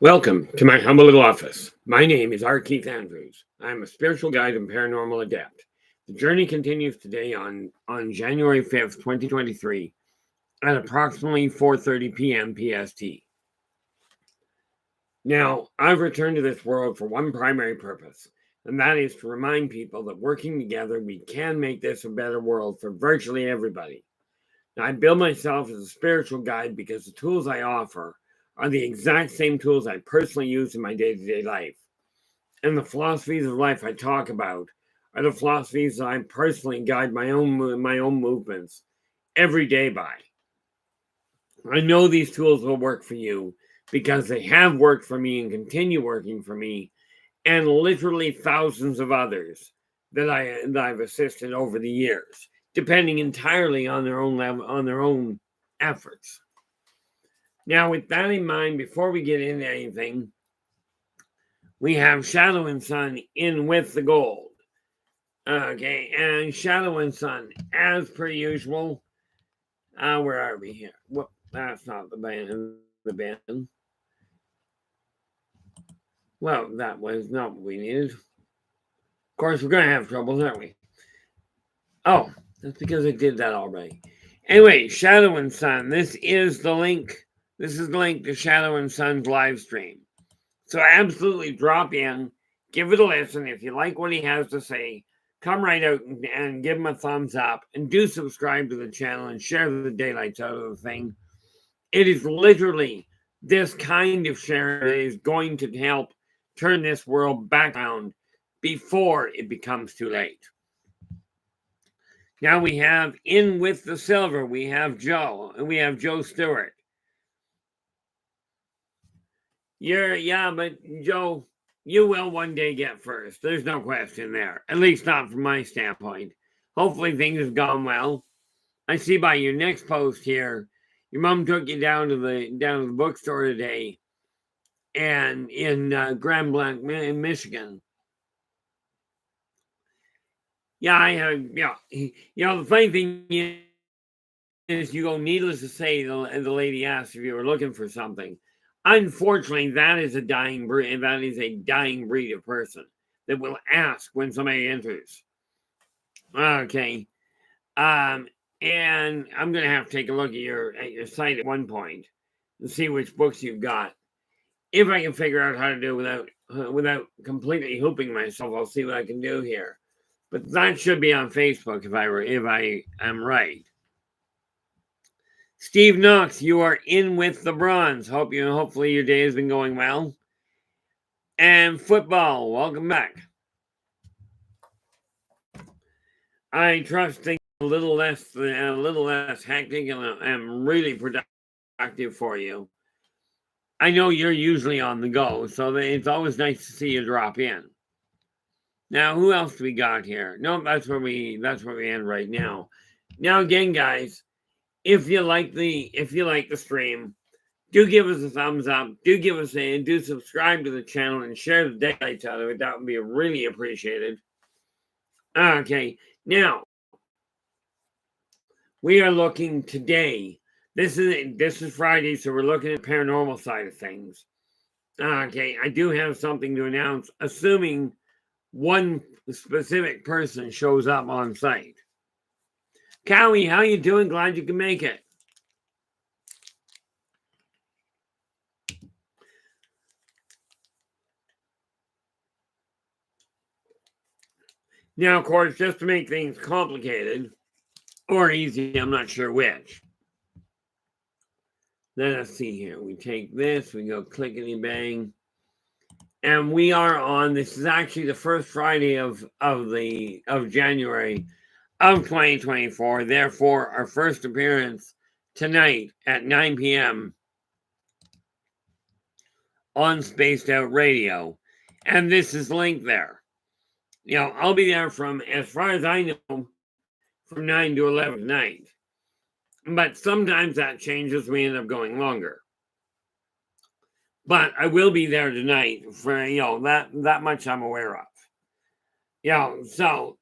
Welcome to my humble little office. My name is R. Keith Andrews. I'm a spiritual guide and paranormal adept. The journey continues today on January 5th, 2023 at approximately 4:30 p.m. PST. Now, I've returned to this world for one primary purpose, and that is to remind people that working together, we can make this a better world for virtually everybody. Now, I bill myself as a spiritual guide because the tools I offer are the exact same tools I personally use in my day-to-day life. And the philosophies of life I talk about are the philosophies that I personally guide my own movements every day by. I know these tools will work for you because they have worked for me and continue working for me, and literally thousands of others that I've assisted over the years, depending entirely on their own level, on their own efforts. Now, with that in mind, before we get into anything, we have Shadow and Sun in with the gold. Okay, and Shadow and Sun, as per usual. Where are we here? Well, that's not the band. Well, that was not what we needed. Of course, we're going to have troubles, aren't we? Oh, that's because I did that already. Anyway, Shadow and Sun, this is the link. This is the link to Shadow and Sun's live stream. So absolutely drop in, give it a listen. If you like what he has to say, come right out and give him a thumbs up, and do subscribe to the channel and share the daylights out of the thing. It is literally this kind of share that is going to help turn this world back around before it becomes too late. Now we have in with the silver, we have Joe, and we have Joe Stewart. But Joe, you will one day get first. There's no question there. At least not from my standpoint. Hopefully things have gone well. I see by your next post here, your mom took you down to the bookstore today, and in Grand Blanc, Michigan. Yeah, I have. Yeah, the funny thing is, needless to say, the lady asked if you were looking for something. Unfortunately, that is a dying breed. That is a dying breed of person that will ask when somebody enters. Okay, and I'm gonna have to take a look at your site at one point and see which books you've got. If I can figure out how to do it without completely hooping myself, I'll see what I can do here. But that should be on Facebook if I am right. Steve Knox, you are in with the bronze. Hopefully your day has been going well. And football, welcome back. I trust things a little less hectic, and I'm really productive for you. I know you're usually on the go, so it's always nice to see you drop in. Now, who else do we got here? No, that's where we end right now. Now, again, guys, if you like the stream, do give us a thumbs up. Do subscribe to the channel and share the daylights out of it. That would be really appreciated. Okay, now we are looking today. This is Friday, so we're looking at the paranormal side of things. Okay, I do have something to announce, assuming one specific person shows up on site. Cowie, how you doing? Glad you can make it. Now, of course, just to make things complicated or easy, I'm not sure which. Let us see here. We take this, we go clickety bang, and we are on. This is actually the first Friday of January of 2024. Therefore, our first appearance tonight at 9 p.m. on Spaced Out Radio, and this is linked there. I'll be there from, as far as I know, from 9 to 11 tonight. But sometimes that changes. We end up going longer. But I will be there tonight for, that much I'm aware of. So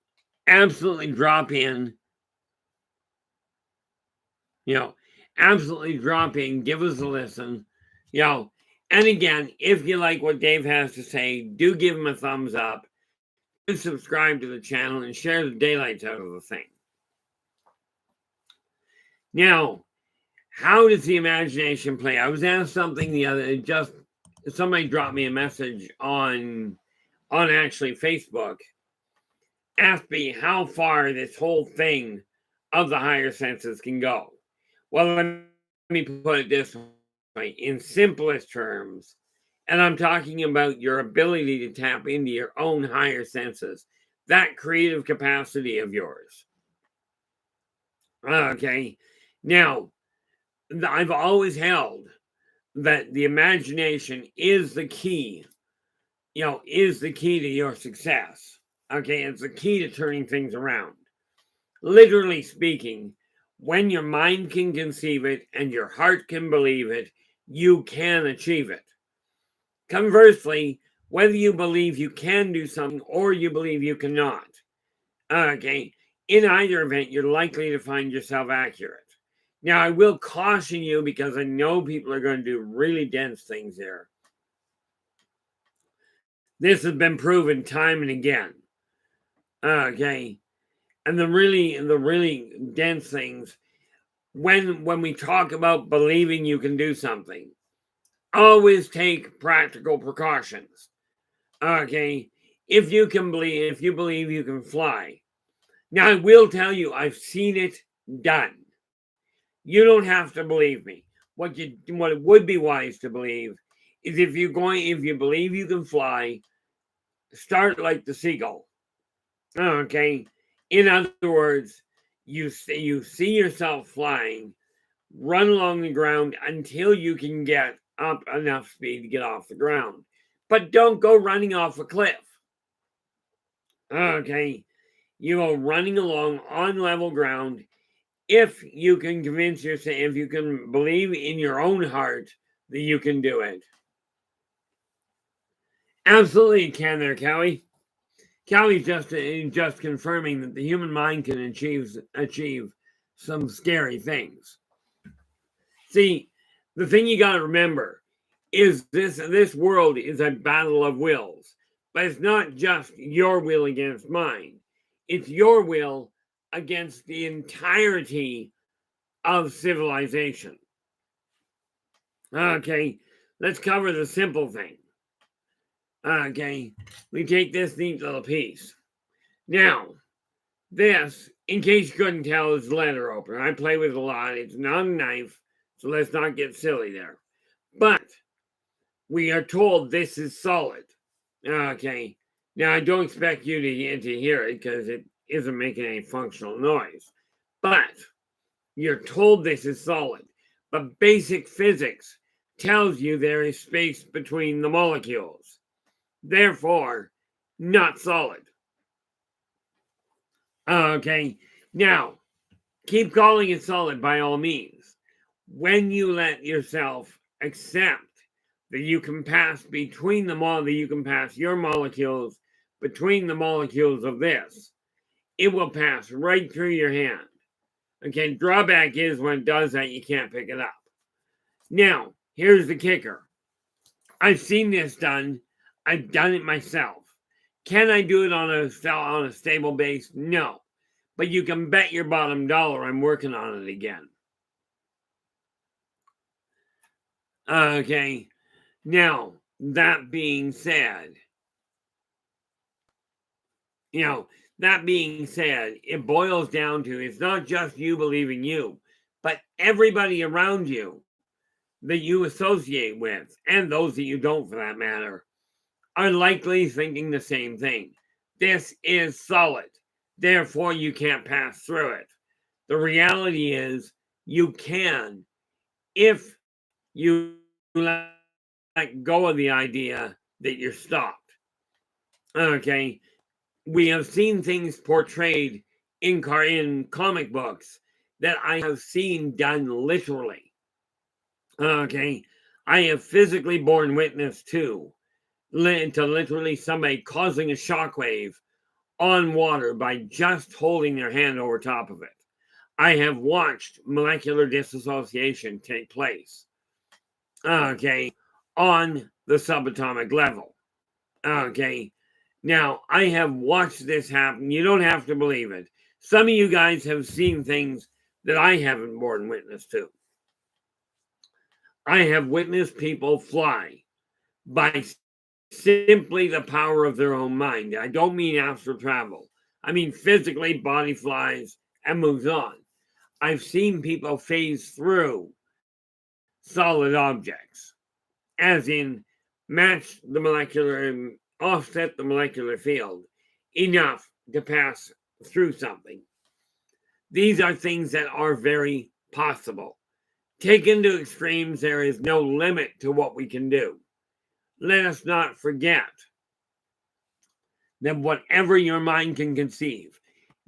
absolutely drop in. Absolutely drop in. Give us a listen. And again, if you like what Dave has to say, do give him a thumbs up, do subscribe to the channel, and share the daylights out of the thing. Now, how does the imagination play? I was asked something the other, somebody dropped me a message on actually Facebook, asked me how far this whole thing of the higher senses can go. Well, let me put it this way, in simplest terms, and I'm talking about your ability to tap into your own higher senses, that creative capacity of yours. Okay, now, I've always held that the imagination is the key, is the key to your success. Okay, it's the key to turning things around. Literally speaking, when your mind can conceive it and your heart can believe it, you can achieve it. Conversely, whether you believe you can do something or you believe you cannot, okay, in either event, you're likely to find yourself accurate. Now, I will caution you because I know people are going to do really dense things here. This has been proven time and again. Okay. And the really dense things, when we talk about believing you can do something, always take practical precautions. Okay. If you believe you can fly. Now, I will tell you, I've seen it done. You don't have to believe me. What it would be wise to believe is if you believe you can fly, start like the seagull. Okay. In other words, you see yourself flying, run along the ground until you can get up enough speed to get off the ground. But don't go running off a cliff. Okay. You go running along on level ground. If you can convince yourself, if you can believe in your own heart that you can do it. Absolutely can there, Kelly. Kelly's just confirming that the human mind can achieve some scary things. See, the thing you got to remember is this world is a battle of wills, but it's not just your will against mine. It's your will against the entirety of civilization. Okay, let's cover the simple thing. Okay, we take this neat little piece. Now, this, in case you couldn't tell, is a letter opener. I play with a lot. It's not a knife, so let's not get silly there. But we are told this is solid. Okay, now I don't expect you to hear it because it isn't making any functional noise. But you're told this is solid. But basic physics tells you there is space between the molecules. Therefore, not solid. Okay, now keep calling it solid by all means. When you let yourself accept that you can pass between you can pass your molecules between the molecules of this, it will pass right through your hand. Okay, drawback is when it does that, you can't pick it up. Now, here's the kicker. I've seen this done. I've done it myself. Can I do it on a stable base? No. But you can bet your bottom dollar I'm working on it again. Okay. Now, that being said, it boils down to it's not just you believing you, but everybody around you that you associate with, and those that you don't for that matter, are likely thinking the same thing. This is solid. Therefore, you can't pass through it. The reality is you can if you let go of the idea that you're stopped. Okay. We have seen things portrayed in comic books that I have seen done literally. Okay. I have physically borne witness to literally somebody causing a shockwave on water by just holding their hand over top of it. I have watched molecular dissociation take place. Okay, on the subatomic level. Okay. Now, I have watched this happen. You don't have to believe it. Some of you guys have seen things that I haven't borne witness to. I have witnessed people fly by simply the power of their own mind. I don't mean astral travel. I mean physically, body flies and moves on. I've seen people phase through solid objects, as in match the molecular, offset the molecular field enough to pass through something. These are things that are very possible. Taken to extremes, there is no limit to what we can do. Let us not forget that whatever your mind can conceive,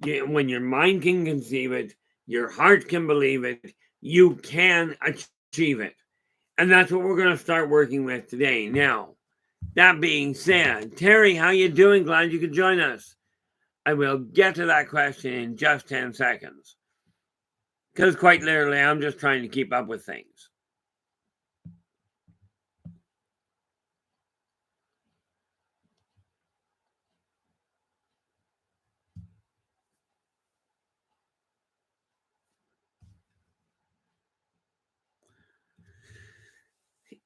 when your mind can conceive it, your heart can believe it, you can achieve it. And that's what we're going to start working with today. Now, that being said, Terry, how you doing? Glad you could join us. I will get to that question in just 10 seconds. Because quite literally, I'm just trying to keep up with things.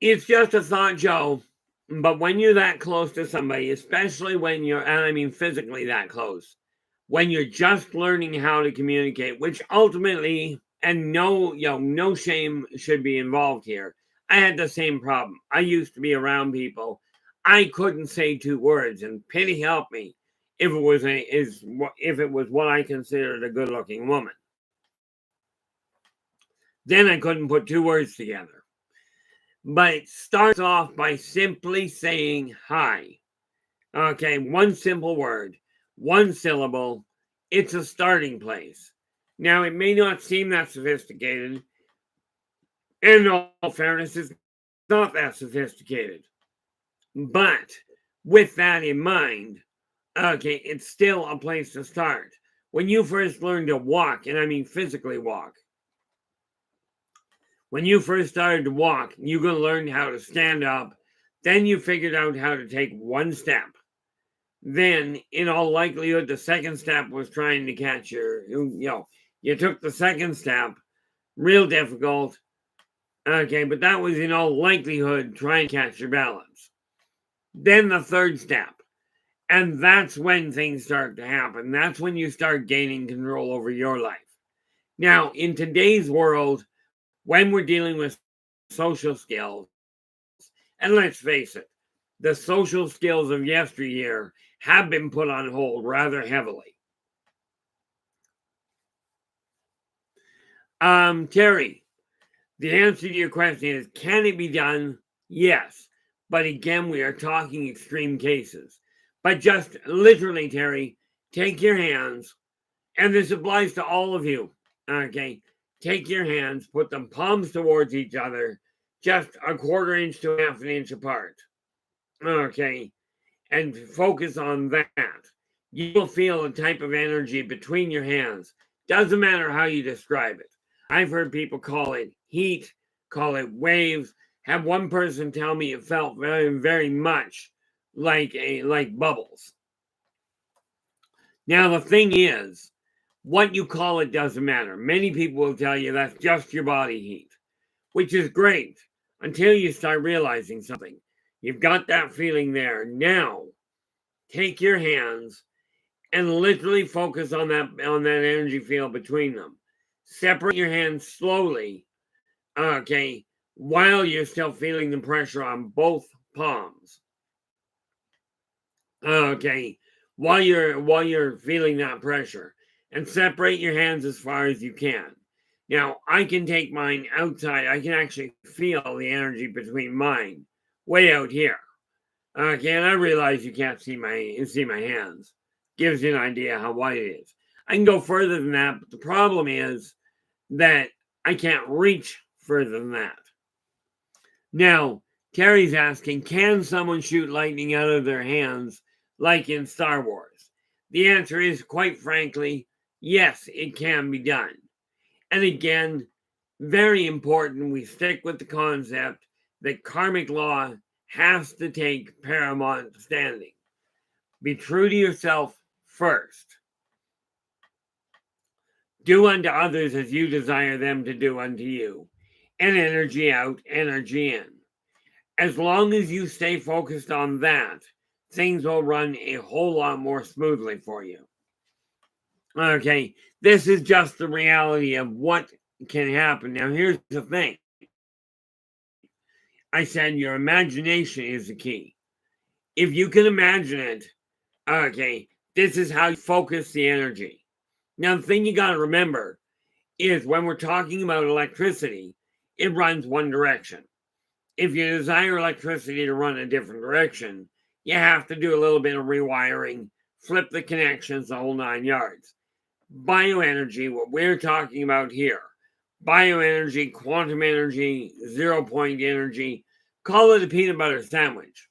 It's just a thought, Joe. But when you're that close to somebody, especially when you're, and I mean physically that close, when you're just learning how to communicate, which ultimately, and no shame should be involved here. I had the same problem. I used to be around people. I couldn't say 2 words, and pity help me if it was what I considered a good-looking woman. Then I couldn't put 2 words together. But it starts off by simply saying hi. Okay, 1 simple word, 1 syllable. It's a starting place. Now, it may not seem that sophisticated. In all fairness, it's not that sophisticated. But with that in mind, okay, it's still a place to start. When you first learn to walk, and I mean physically walk, when you first started to walk, you're going to learn how to stand up. Then you figured out how to take 1 step. Then, in all likelihood, the second step was trying to catch you took the second step, real difficult. Okay, but that was in all likelihood trying to catch your balance. Then the third step. And that's when things start to happen. That's when you start gaining control over your life. Now, in today's world, when we're dealing with social skills, and let's face it, the social skills of yesteryear have been put on hold rather heavily. Terry, the answer to your question is, can it be done? Yes. But again, we are talking extreme cases. But just literally, Terry, take your hands, and this applies to all of you, okay? Take your hands, put them palms towards each other, just a 1/4 inch to 1/2 inch apart, okay? And focus on that. You will feel a type of energy between your hands. Doesn't matter how you describe it. I've heard people call it heat, call it waves. Have one person tell me it felt very, very much like bubbles. Now the thing is, what you call it doesn't matter. Many people will tell you that's just your body heat, which is great until you start realizing something. You've got that feeling there. Now, take your hands and literally focus on that energy field between them. Separate your hands slowly, okay, while you're still feeling the pressure on both palms. Okay, while you're feeling that pressure, and separate your hands as far as you can. Now, I can take mine outside. I can actually feel the energy between mine way out here. Okay, and I realize you can't see my hands. Gives you an idea how wide it is. I can go further than that, but the problem is that I can't reach further than that. Now, Terry's asking, can someone shoot lightning out of their hands like in Star Wars? The answer is, quite frankly, yes, it can be done. And again, very important, we stick with the concept that karmic law has to take paramount standing. Be true to yourself first. Do unto others as you desire them to do unto you. And energy out, energy in. As long as you stay focused on that, things will run a whole lot more smoothly for you. Okay, this is just the reality of what can happen. Now, here's the thing. I said your imagination is the key. If you can imagine it, okay, this is how you focus the energy. Now, the thing you got to remember is when we're talking about electricity, it runs one direction. If you desire electricity to run a different direction, you have to do a little bit of rewiring, flip the connections, the whole 9 yards. Bioenergy, what we're talking about here, bioenergy, quantum energy, 0 point energy, call it a peanut butter sandwich.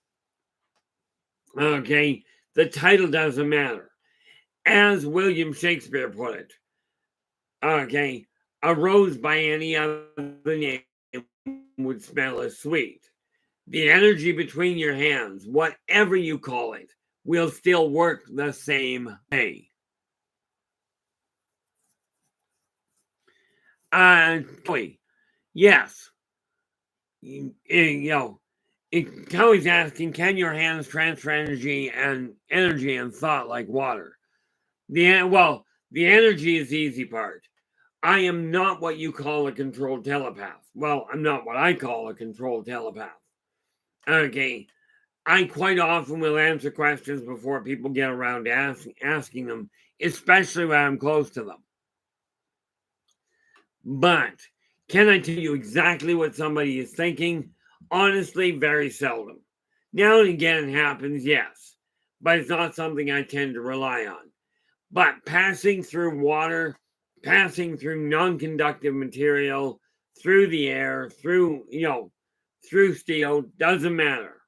Okay, the title doesn't matter. As William Shakespeare put it, okay, a rose by any other name would smell as sweet. The energy between your hands, whatever you call it, will still work the same way. Yes. Kelly's asking, can your hands transfer energy and thought like water? The energy is the easy part. I am not what you call a controlled telepath. Well, I'm not what I call a controlled telepath. Okay, I quite often will answer questions before people get around to asking them, especially when I'm close to them. But can I tell you exactly what somebody is thinking? Honestly, very seldom. Now and again it happens, yes, but it's not something I tend to rely on. But passing through water, passing through non-conductive material, through the air, through steel, doesn't matter.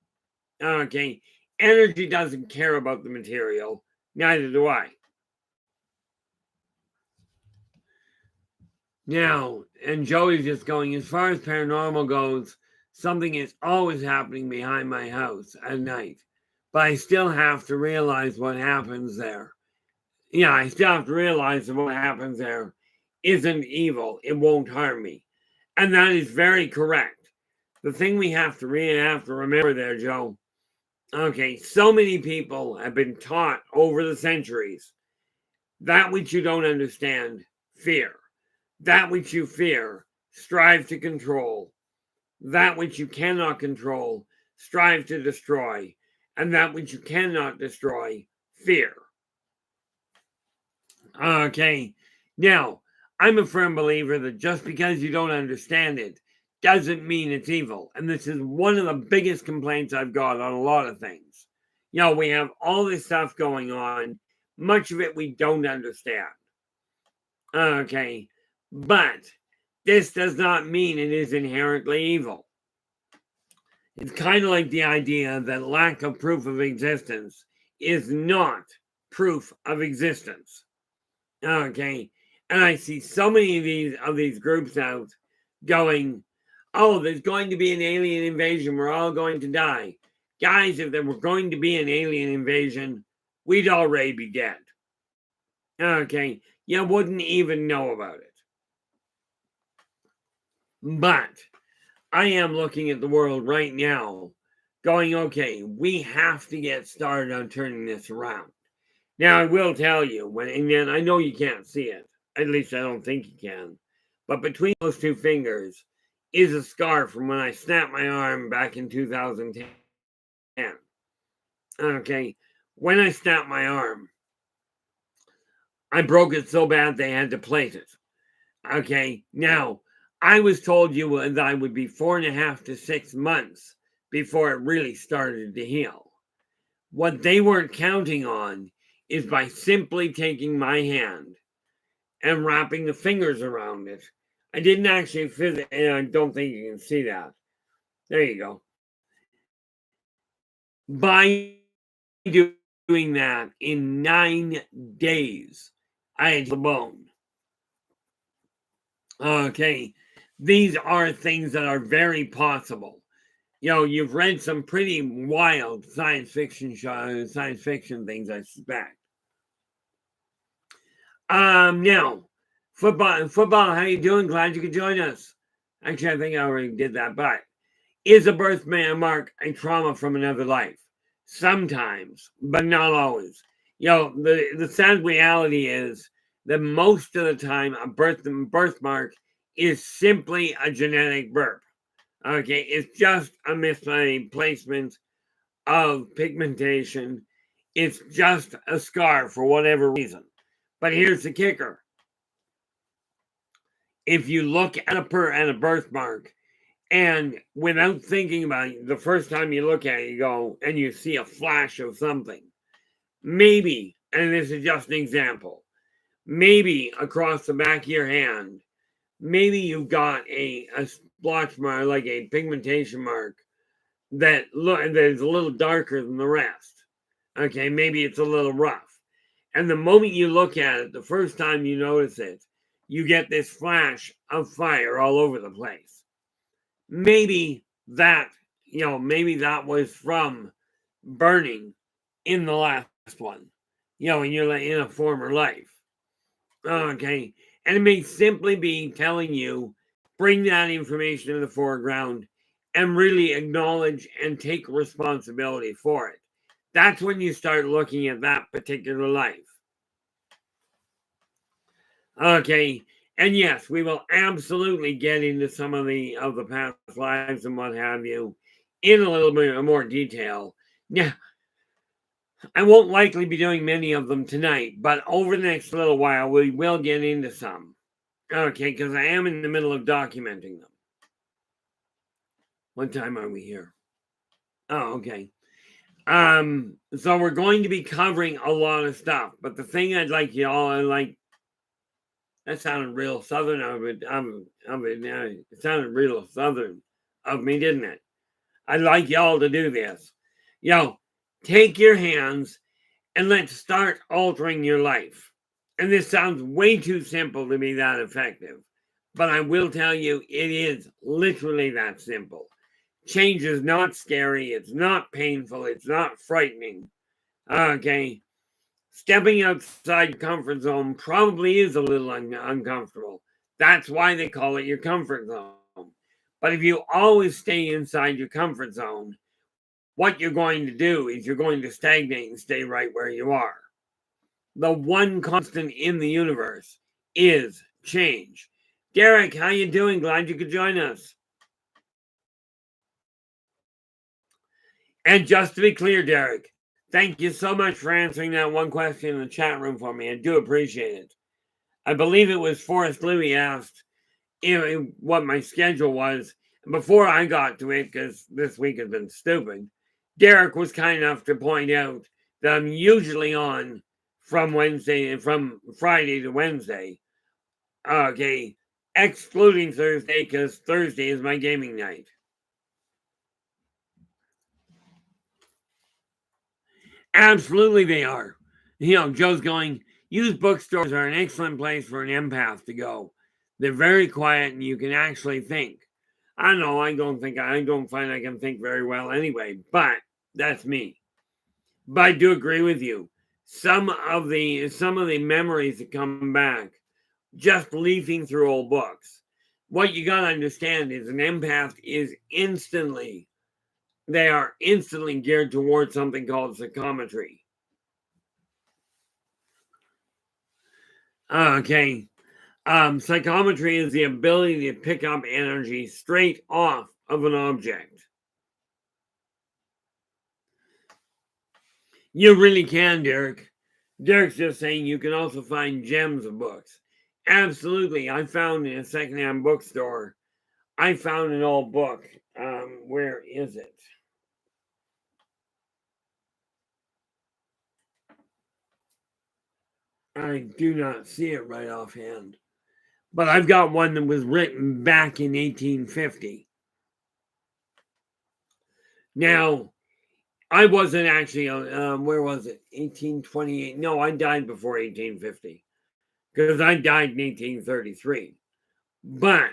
Okay, energy doesn't care about the material, neither do I. Now, and Joey's just going, as far as paranormal goes, something is always happening behind my house at night, but I still have to realize what happens there. Yeah, I still have to realize that what happens there isn't evil. It won't harm me. And that is very correct. The thing we have to remember there, Joe, okay, so many people have been taught over the centuries that which you don't understand, fear. That which you fear, strive to control. That which you cannot control, strive to destroy. And that which you cannot destroy, fear. Okay, now, I'm a firm believer that just because you don't understand it doesn't mean it's evil. And this is one of the biggest complaints I've got on a lot of things. We have all this stuff going on. Much of it we don't understand. Okay, but this does not mean it is inherently evil. It's kind of like the idea that lack of proof of existence is not proof of existence. Okay, and I see so many of these groups out going, oh, there's going to be an alien invasion, we're all going to die. Guys, if there were going to be an alien invasion, we'd already be dead. Okay, you wouldn't even know about it. But I am looking at the world right now going, okay, we have to get started on turning this around. Now, I will tell you, and I know you can't see it, at least I don't think you can, but between those two fingers is a scar from when I snapped my arm back in 2010. Okay, when I snapped my arm, I broke it so bad they had to plate it. Okay, now, I was told that I would be 4.5 to 6 months before it really started to heal. What they weren't counting on is by simply taking my hand and wrapping the fingers around it. I didn't actually physically, and I don't think you can see that. There you go. By doing that in 9 days, I had the bone. Okay, these are things that are very possible. you've read some pretty wild science fiction things, I suspect. Now, football, how you doing? Glad you could join us. Actually, I think I already did that, but is a birthmark a trauma from another life? Sometimes, but not always. The sad reality is that most of the time, a birthmark is simply a genetic burp. Okay, it's just a misplacement of pigmentation. It's just a scar for whatever reason. But here's the kicker. If you look at a birthmark and without thinking about it, the first time you look at it, you go and you see a flash of something. Maybe, and this is just an example, maybe across the back of your hand, maybe you've got a splotch mark, like a pigmentation mark, that is a little darker than the rest. Okay, maybe it's a little rough. And the moment you look at it, the first time you notice it, you get this flash of fire all over the place. Maybe that was from burning in the last one, in a former life. Okay. And it may simply be telling you, bring that information to the foreground and really acknowledge and take responsibility for it. That's when you start looking at that particular life. Okay. And yes, we will absolutely get into some of the past lives and what have you in a little bit more detail. Yeah, I won't likely be doing many of them tonight, but over the next little while, we will get into some. Okay, because I am in the middle of documenting them. What time are we here? Oh, okay. So we're going to be covering a lot of stuff, but the thing I'd like that sounded real southern it sounded real southern of me, didn't it? I'd like y'all to do this. Take your hands and let's start altering your life. And this sounds way too simple to be that effective, but I will tell you, it is literally that simple. Change is not scary, it's not painful, it's not frightening. Okay, stepping outside your comfort zone probably is a little uncomfortable. That's why they call it your comfort zone. But if you always stay inside your comfort zone, what you're going to do is you're going to stagnate and stay right where you are. The one constant in the universe is change. Derek, how you doing? Glad you could join us. And just to be clear, Derek, thank you so much for answering that one question in the chat room for me. I do appreciate it. I believe it was Forrest Louis asked what my schedule was. Before I got to it, because this week has been stupid, Derek was kind enough to point out that I'm usually on from Friday to Wednesday. Okay, excluding Thursday, because Thursday is my gaming night. Absolutely they are. Joe's going, used bookstores are an excellent place for an empath to go. They're very quiet and you can actually think. I don't know, I don't find I can think very well anyway, but that's me. But I do agree with you. Some of the memories that come back just leafing through old books. What you gotta understand is an empath is instantly geared towards something called psychometry. Okay. Psychometry is the ability to pick up energy straight off of an object. You really can, Derek. Derek's just saying you can also find gems of books. Absolutely. I found in a secondhand bookstore, I found an old book. Where is it? I do not see it right offhand. But I've got one that was written back in 1850. Now, I wasn't actually, where was it? 1828. No, I died before 1850 because I died in 1833. But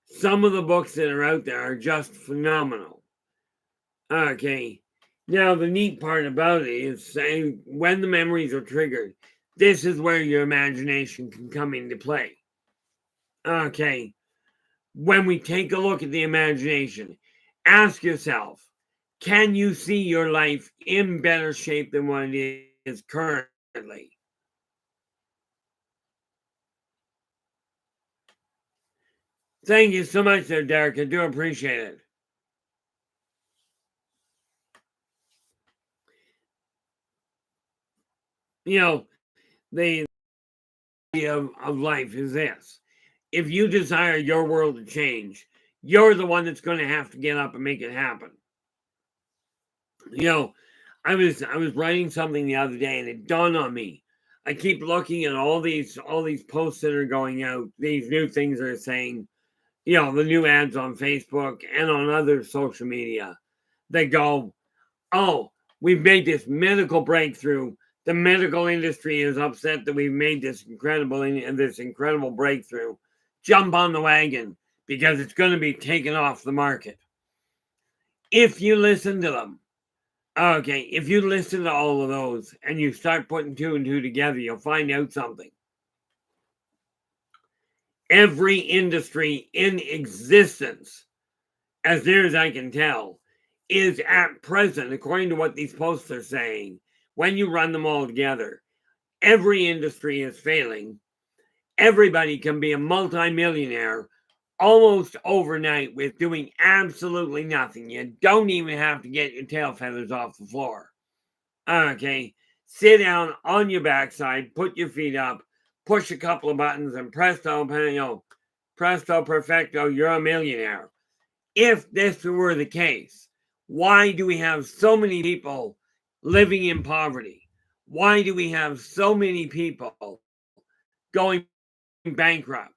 some of the books that are out there are just phenomenal. Okay. Now, the neat part about it is saying when the memories are triggered, this is where your imagination can come into play. Okay. When we take a look at the imagination, ask yourself, can you see your life in better shape than what it is currently? Thank you so much there, Derek. I do appreciate it. You know, the idea of life is this. If you desire your world to change, you're the one that's going to have to get up and make it happen. You know, I was writing something the other day and it dawned on me. I keep looking at all these posts that are going out, these new things they're saying, the new ads on Facebook and on other social media. They go, oh, we've made this medical breakthrough. The medical industry is upset that we've made this incredible breakthrough. Jump on the wagon because it's going to be taken off the market. If you listen to them, okay, if you listen to all of those and you start putting two and two together, you'll find out something. Every industry in existence, as near as I can tell, is at present, according to what these posts are saying, when you run them all together, every industry is failing. Everybody can be a multimillionaire almost overnight with doing absolutely nothing. You don't even have to get your tail feathers off the floor. Okay, sit down on your backside, put your feet up, push a couple of buttons, and presto perfecto, you're a millionaire. If this were the case, why do we have so many people living in poverty? Why do we have so many people going bankrupt?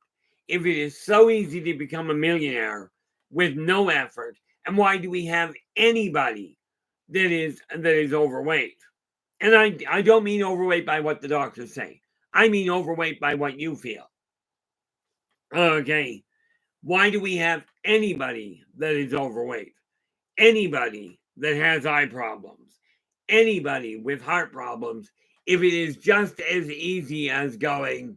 If it is so easy to become a millionaire with no effort, and why do we have anybody that is overweight? And I don't mean overweight by what the doctors say. I mean overweight by what you feel. Okay. Why do we have anybody that is overweight? Anybody that has eye problems? Anybody with heart problems? If it is just as easy as going,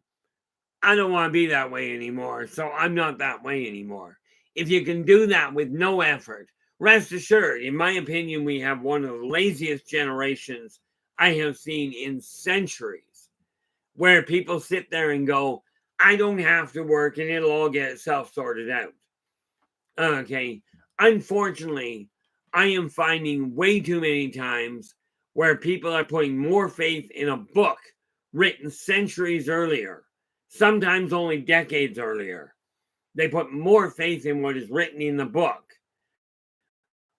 I don't want to be that way anymore, so I'm not that way anymore. If you can do that with no effort, rest assured, in my opinion, we have one of the laziest generations I have seen in centuries, where people sit there and go, I don't have to work and it'll all get itself sorted out. Okay. Unfortunately, I am finding way too many times where people are putting more faith in a book written centuries earlier, sometimes only decades earlier. They put more faith in what is written in the book,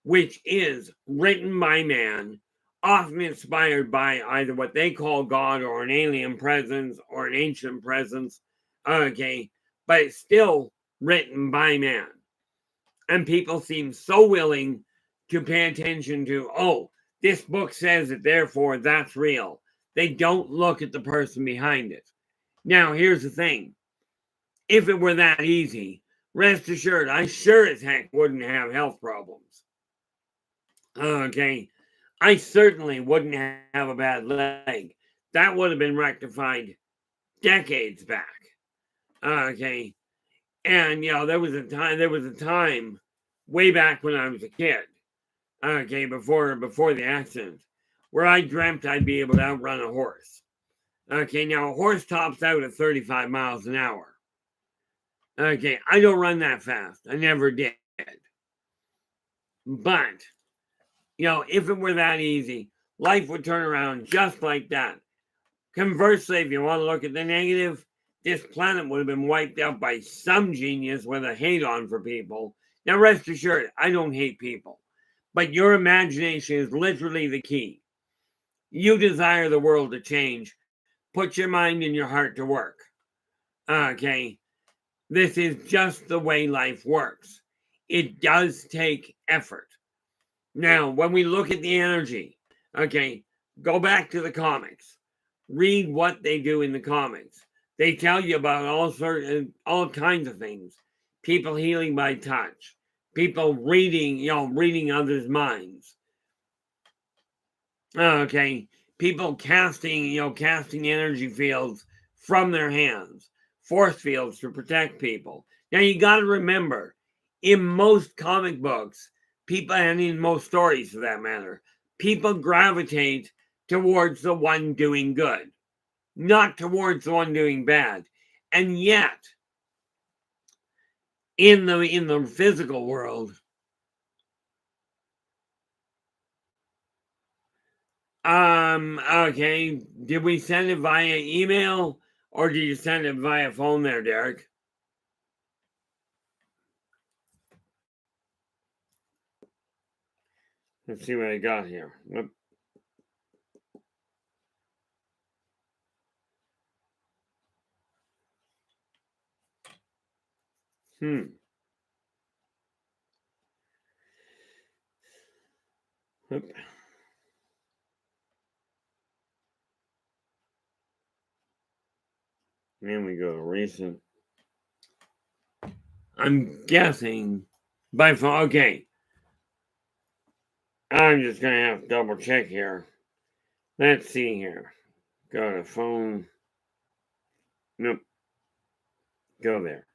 which is written by man, often inspired by either what they call God or an alien presence or an ancient presence. Okay, but it's still written by man. And people seem so willing to pay attention to, oh, this book says it, therefore that's real. They don't look at the person behind it. Now, here's the thing. If it were that easy, rest assured, I sure as heck wouldn't have health problems. Okay, I certainly wouldn't have a bad leg. That would have been rectified decades back. Okay, and there was a time way back when I was a kid. Okay, before the accident, where I dreamt I'd be able to outrun a horse. Okay, now a horse tops out at 35 miles an hour. Okay, I don't run that fast. I never did. But if it were that easy, life would turn around just like that. Conversely, if you want to look at the negative, this planet would have been wiped out by some genius with a hate on for people. Now, rest assured, I don't hate people, but your imagination is literally the key. You desire the world to change. Put your mind and your heart to work. Okay, this is just the way life works. It does take effort. Now, when we look at the energy, okay, go back to the comics. Read what they do in the comics. They tell you about all kinds of things. People healing by touch, people reading, reading others' minds. Okay, people casting energy fields from their hands, force fields to protect people. Now you got to remember, in most comic books, people, and in most stories for that matter, people gravitate towards the one doing good, not towards the one doing bad. And yet, in the physical world, okay, did we send it via email or did you send it via phone there, Derek? Let's see what I got here. Whoop. Whoop. And we go to recent. I'm guessing by phone. Okay. I'm just going to have to double check here. Let's see here. Go to phone. Nope. Go there.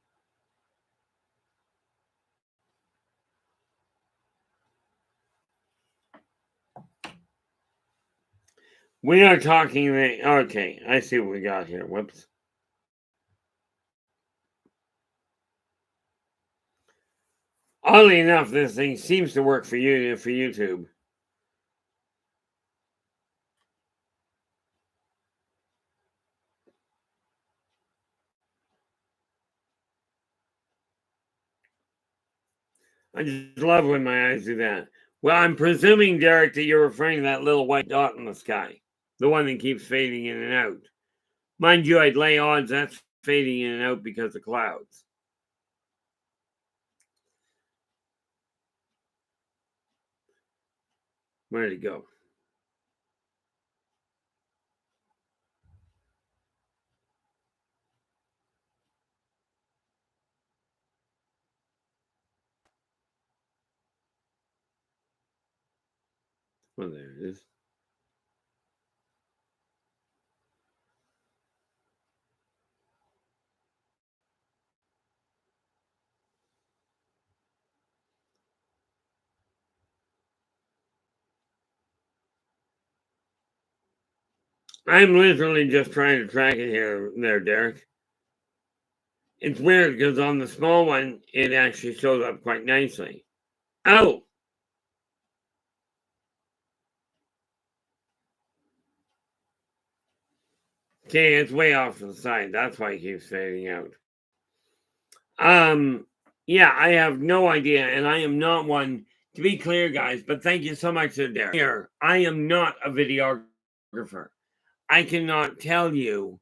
We are talking. Okay, I see what we got here. Whoops. Oddly enough, this thing seems to work for you for YouTube. I just love when my eyes do that. Well, I'm presuming, Derek, that you're referring to that little white dot in the sky, the one that keeps fading in and out. Mind you, I'd lay odds that's fading in and out because of clouds. Where'd it go? Well, there it is. I'm literally just trying to track it here, there, Derek. It's weird because on the small one, it actually shows up quite nicely. Oh! Okay, it's way off to the side. That's why it keeps fading out. Yeah, I have no idea, and I am not one to be clear, guys. But thank you so much, Derek. Here, I am not a videographer. I cannot tell you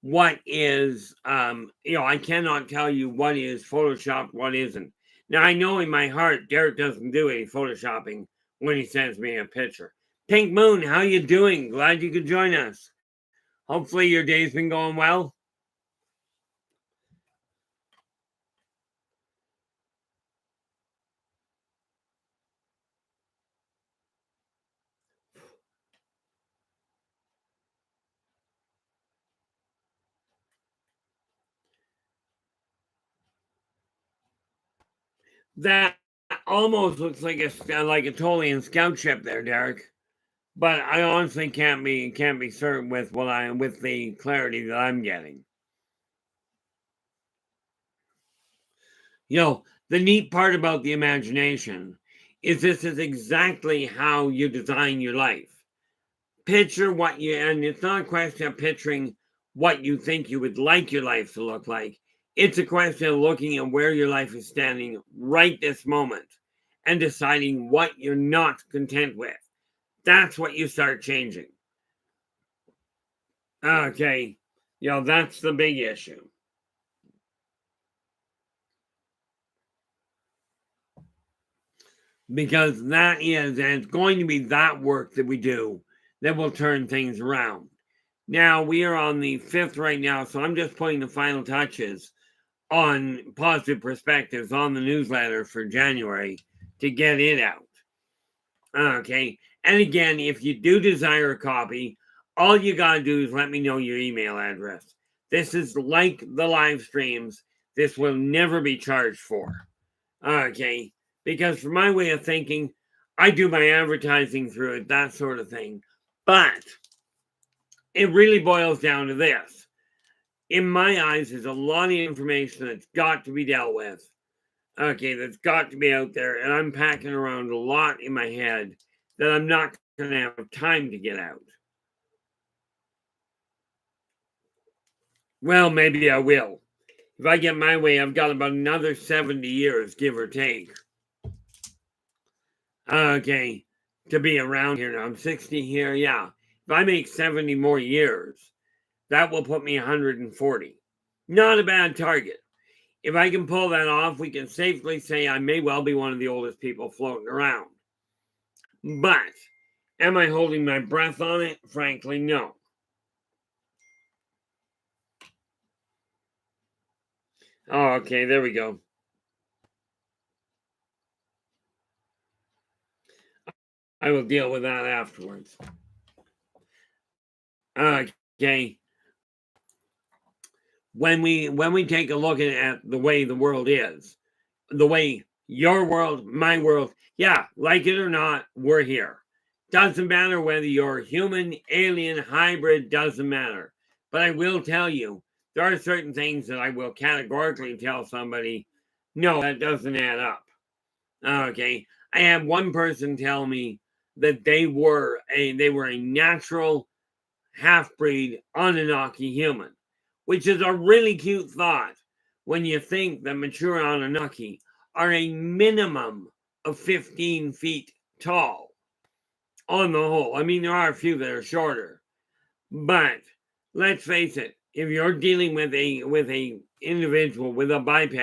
what is, I cannot tell you what is Photoshop, what isn't. Now I know in my heart, Derek doesn't do any photoshopping when he sends me a picture. Pink Moon, how you doing? Glad you could join us. Hopefully your day's been going well. That almost looks like a Tolian scout ship there, Derek. But I honestly can't be certain with with the clarity that I'm getting. The neat part about the imagination is this is exactly how you design your life. Picture and it's not a question of picturing what you think you would like your life to look like. It's a question of looking at where your life is standing right this moment and deciding what you're not content with. That's what you start changing. Okay. That's the big issue. Because and it's going to be that work that we do that will turn things around. Now, we are on the 5th right now, so I'm just putting the final touches on Positive Perspectives on the newsletter for January to get it out. Okay. And again, if you do desire a copy, all you got to do is let me know your email address. This is like the live streams. This will never be charged for. Okay. Because for my way of thinking, I do my advertising through it, that sort of thing. But it really boils down to this. In my eyes, there's a lot of information that's got to be dealt with. Okay, that's got to be out there. And I'm packing around a lot in my head that I'm not going to have time to get out. Well, maybe I will. If I get my way, I've got about another 70 years, give or take. Okay, to be around here now. I'm 60 here, yeah. If I make 70 more years, that will put me 140. Not a bad target. If I can pull that off, we can safely say I may well be one of the oldest people floating around. But am I holding my breath on it? Frankly, no. Oh, okay, there we go. I will deal with that afterwards. Okay. When we take a look at the way the world is, the way your world, my world, yeah, like it or not, we're here. Doesn't matter whether you're human, alien, hybrid, doesn't matter. But I will tell you, there are certain things that I will categorically tell somebody, no, that doesn't add up. Okay. I had one person tell me that they were a natural half-breed Anunnaki human, which is a really cute thought when you think that mature Anunnaki are a minimum of 15 feet tall on the whole. I mean, there are a few that are shorter, but let's face it, if you're dealing with a individual with a biped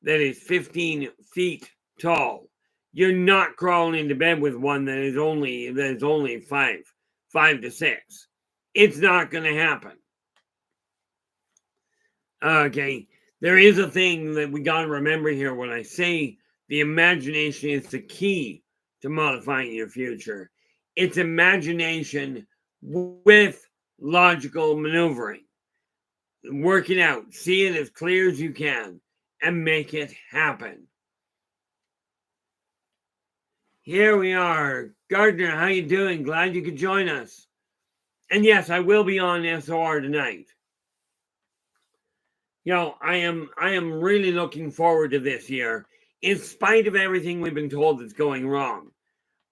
that is 15 feet tall, you're not crawling into bed with one that is only 5 to 6. It's not going to happen. Okay, there is a thing that we got to remember here when I say the imagination is the key to modifying your future. It's imagination with logical maneuvering. Work it out, see it as clear as you can, and make it happen. Here we are. Gardner, how you doing? Glad you could join us. And yes, I will be on SOR tonight. You know, I am really looking forward to this year. In spite of everything we've been told that's going wrong,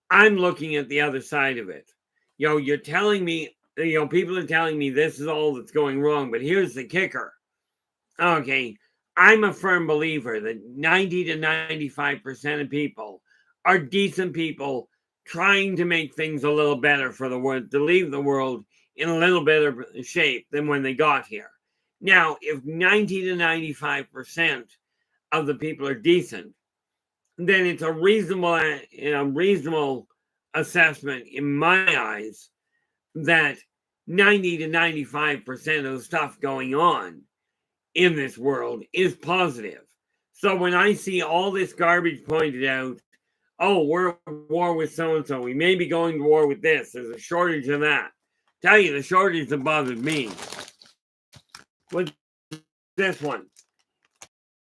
I'm looking at the other side of it. You know, you're telling me, you know, people are telling me this is all that's going wrong, but here's the kicker. Okay, I'm a firm believer that 90 to 95% of people are decent people trying to make things a little better for the world, to leave the world in a little better shape than when they got here. Now, if 90 to 95% of the people are decent, then it's a reasonable assessment in my eyes that 90 to 95% of the stuff going on in this world is positive. So when I see all this garbage pointed out, oh, we're at war with so-and-so, we may be going to war with this, there's a shortage of that. Tell you, the shortage that bothered me was this one.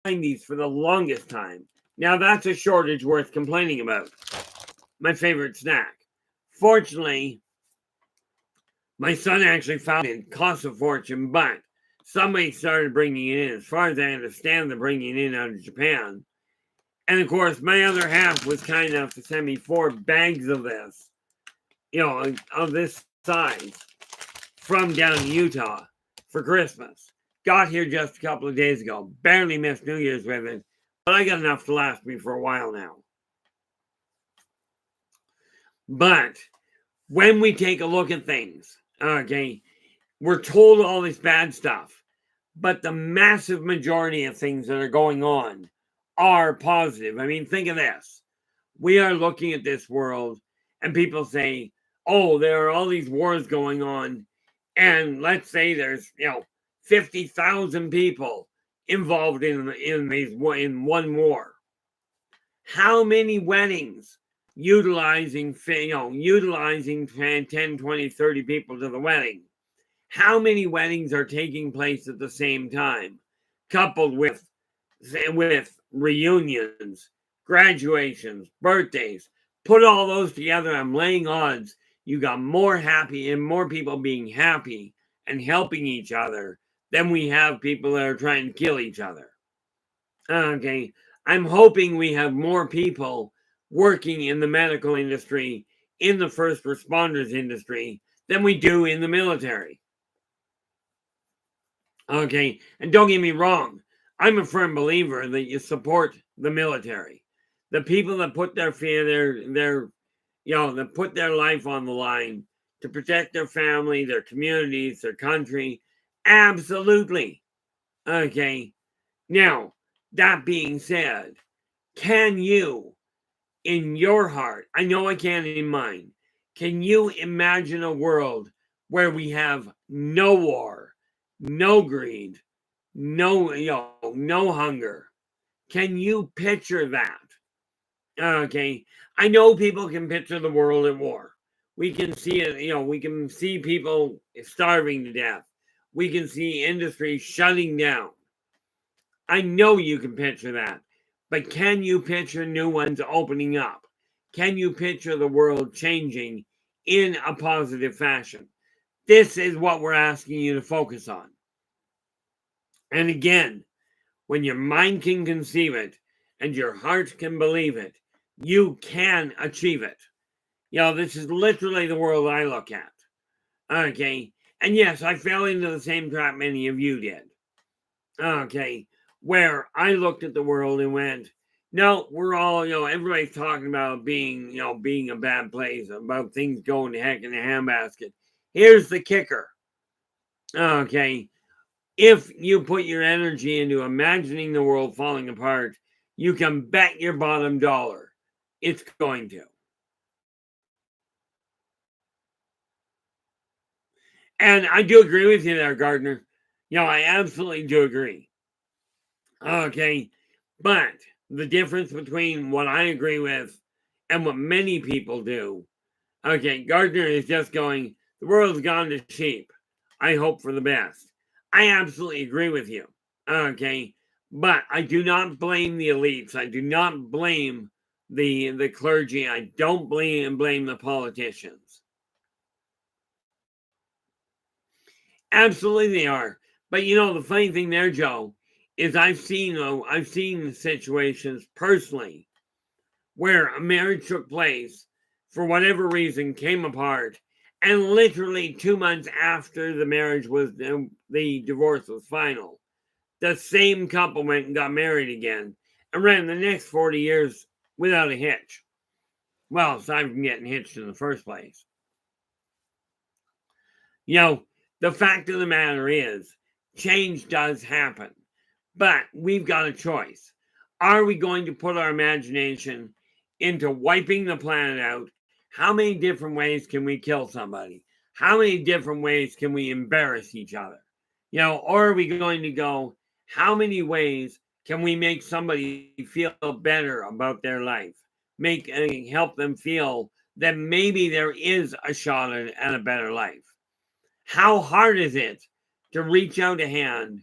90s for the longest time. Now that's a shortage worth complaining about. My favorite snack. Fortunately, my son actually found it. Cost a fortune, but somebody started bringing it in. As far as I understand, they're bringing it in out of Japan. And of course, my other half was kind enough to send me 4 bags of this, you know, of this size from down in Utah for Christmas. Got here just a couple of days ago. Barely missed New Year's with it, but I got enough to last me for a while now. But when we take a look at things, okay, we're told all this bad stuff, but the massive majority of things that are going on are positive. I mean, think of this. We are looking at this world and people say, oh, there are all these wars going on. And let's say there's, 50,000 people involved in one war? How many weddings utilizing 10, 20, 30 people to the wedding? How many weddings are taking place at the same time, coupled with reunions, graduations, birthdays? Put all those together, I'm laying odds you got more happy and more people being happy and helping each other than we have people that are trying to kill each other. Okay, I'm hoping we have more people working in the medical industry, in the first responders industry, than we do in the military. Okay, and don't get me wrong, I'm a firm believer that you support the military. The people that put that put their life on the line to protect their family, their communities, their country, absolutely. Okay, now, that being said, can you, in your heart, I know I can in mine, can you imagine a world where we have no war, no greed, no hunger? Can you picture that? Okay, I know people can picture the world at war. We can see it, we can see people starving to death. We can see industry shutting down. I know you can picture that. But can you picture new ones opening up? Can you picture the world changing in a positive fashion? This is what we're asking you to focus on. And again, when your mind can conceive it and your heart can believe it, you can achieve it. This is literally the world I look at. Okay. And yes, I fell into the same trap many of you did. Okay. Where I looked at the world and went, no, we're all, everybody's talking about being a bad place, about things going to heck in a handbasket. Here's the kicker. Okay. If you put your energy into imagining the world falling apart, you can bet your bottom dollar it's going to. And I do agree with you there, Gardner. I absolutely do agree. Okay. But the difference between what I agree with and what many people do, okay, Gardner is just going, the world's gone to sheep. I hope for the best. I absolutely agree with you. Okay. But I do not blame the elites. I do not blame the clergy. I don't blame the politicians. Absolutely they are. But the funny thing there, Joe, is I've seen situations personally where a marriage took place, for whatever reason, came apart, and literally 2 months after the marriage was the divorce was final, the same couple went and got married again and ran the next 40 years without a hitch. Well, aside from getting hitched in the first place. The fact of the matter is, change does happen, but we've got a choice. Are we going to put our imagination into wiping the planet out? How many different ways can we kill somebody? How many different ways can we embarrass each other? Or are we going to go, how many ways can we make somebody feel better about their life? Help them feel that maybe there is a shot at a better life. How hard is it to reach out a hand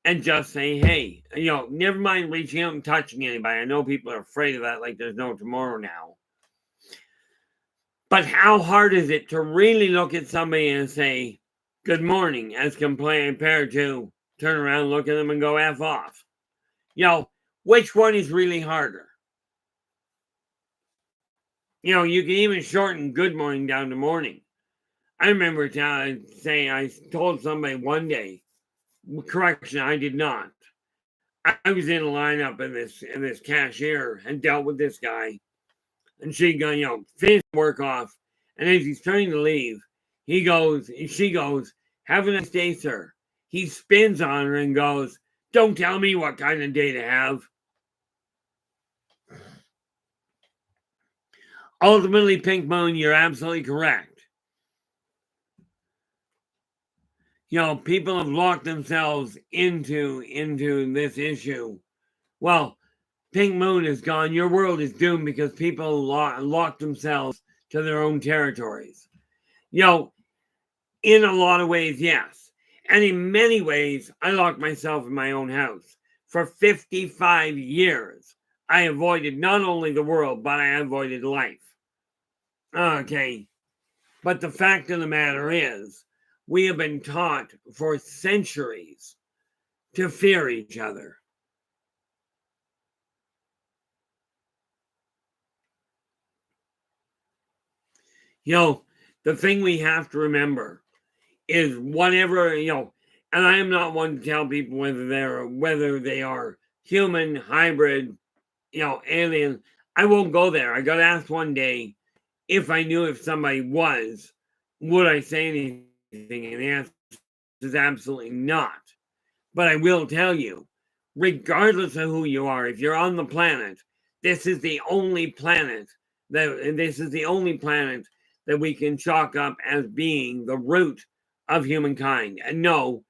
and just say, hey, never mind reaching out and touching anybody. I know people are afraid of that, like there's no tomorrow now. But how hard is it to really look at somebody and say, good morning, as compared to turn around, look at them and go F off? Which one is really harder? You can even shorten good morning down to morning. I remember saying, I told somebody one day, correction, I did not. I was in a lineup in this cashier and dealt with this guy, and she finished work off, and as he's turning to leave, she goes, have a nice day, sir. He spins on her and goes, don't tell me what kind of day to have. Ultimately, Pink Moon, you're absolutely correct. People have locked themselves into this issue. Well, Pink Moon is gone. Your world is doomed because people lock themselves to their own territories. In a lot of ways, yes. And in many ways, I locked myself in my own house. For 55 years, I avoided not only the world, but I avoided life. Okay. But the fact of the matter is, we have been taught for centuries to fear each other. The thing we have to remember is whatever, and I am not one to tell people whether they are human, hybrid, alien. I won't go there. I got asked one day if I knew if somebody was, would I say anything? And the answer is absolutely not. But I will tell you, regardless of who you are, if you're on the planet, this is the only planet that we can chalk up as being the root of humankind. And no,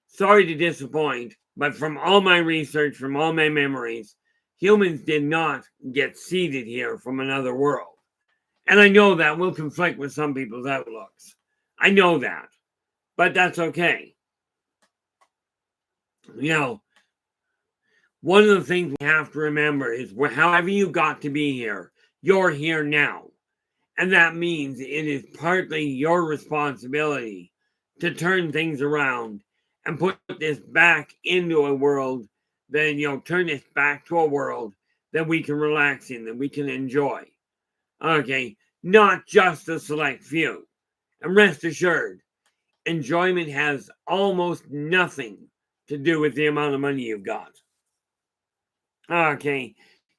sorry to disappoint, but from all my research, from all my memories, humans did not get seeded here from another world. And I know that will conflict with some people's outlooks. I know that. But that's okay. One of the things we have to remember is however you got to be here, you're here now. And that means it is partly your responsibility to turn things around and put this back into a world that, turn this back to a world that we can relax in, that we can enjoy. Okay, not just a select few. And rest assured, enjoyment has almost nothing to do with the amount of money you've got. Okay,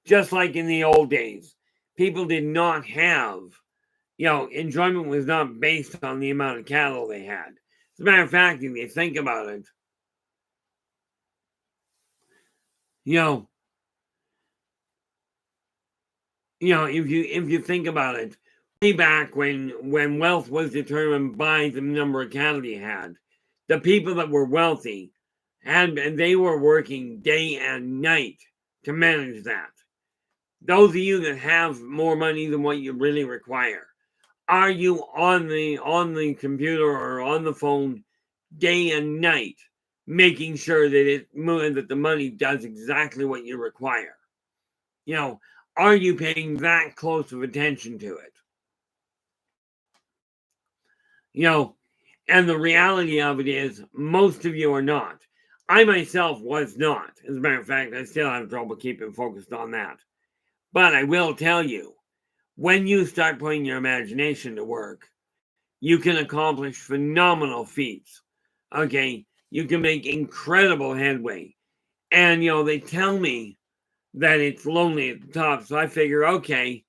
just like in the old days, people did not have, enjoyment was not based on the amount of cattle they had. As a matter of fact, if you think about it, if you think about it, way back when wealth was determined by the number of cattle you had, the people that were wealthy and they were working day and night to manage that. Those of you that have more money than what you really require, are you on the computer or on the phone day and night making sure that the money does exactly what you require? Are you paying that close of attention to it? And the reality of it is most of you are not. I myself was not. As a matter of fact, I still have trouble keeping focused on that. But I will tell you, when you start putting your imagination to work, you can accomplish phenomenal feats. Okay, you can make incredible headway. And they tell me that it's lonely at the top, so I figure, okay,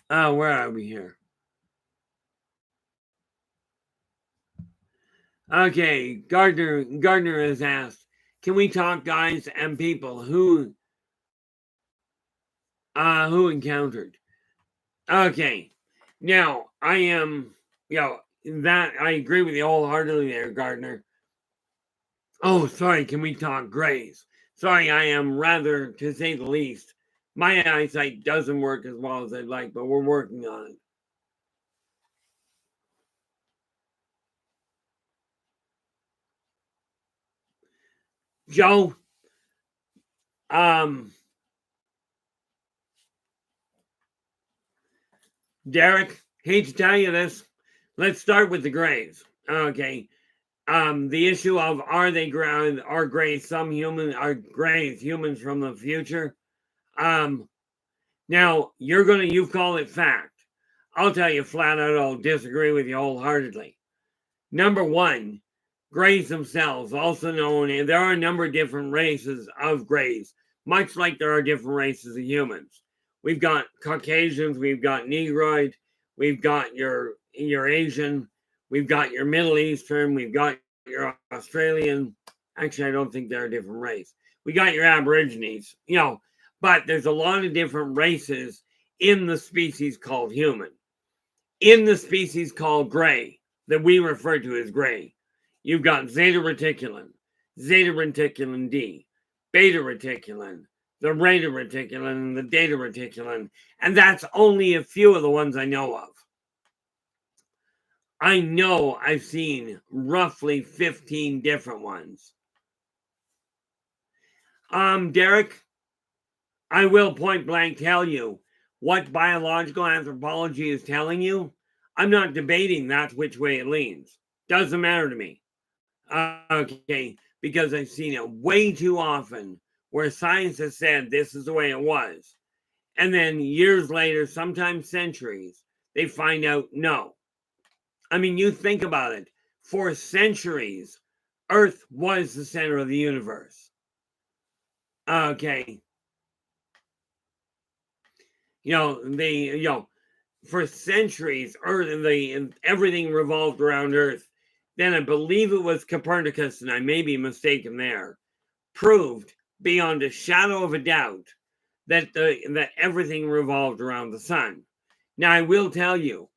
where are we here? Okay, Gardner has asked, can we talk guys and people who encountered? Okay, now I am, that I agree with you wholeheartedly there, Gardner. Oh, sorry, can we talk grays? Sorry, I am rather, to say the least, my eyesight doesn't work as well as I'd like, but we're working on it. Joe, Derek, hate to tell you this. Let's start with the grays. Okay. The issue of are grays humans from the future? Now you've called it fact. I'll tell you flat out, I'll disagree with you wholeheartedly. Number one, grays themselves, also known, and there are a number of different races of grays, much like there are different races of humans. We've got Caucasians, we've got Negroid, we've got your Asian, we've got your Middle Eastern, we've got your Australian. Actually, I don't think they're a different race. We got your Aborigines, but there's a lot of different races in the species called human. In the species called gray, that we refer to as gray. You've got zeta reticulum D, beta reticulum, the reta reticulum, and the data reticulum. And that's only a few of the ones I know of. I know I've seen roughly 15 different ones. Derek, I will point blank tell you what biological anthropology is telling you. I'm not debating that's which way it leans. Doesn't matter to me. Okay, because I've seen it way too often where science has said this is the way it was. And then years later, sometimes centuries, they find out no. I mean, you think about it. For centuries, Earth was the center of the universe. Okay. For centuries, everything revolved around Earth. Then I believe it was Copernicus, and I may be mistaken there, proved beyond a shadow of a doubt that everything revolved around the sun. Now, I will tell you,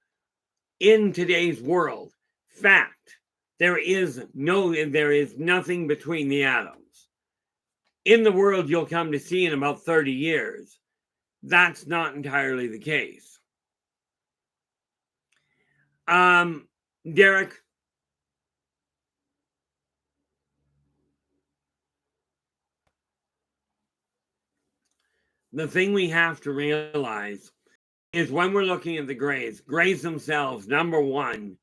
in today's world, fact, there is nothing between the atoms. In the world you'll come to see in about 30 years, that's not entirely the case. Derek? The thing we have to realize is when we're looking at the grays themselves, number one,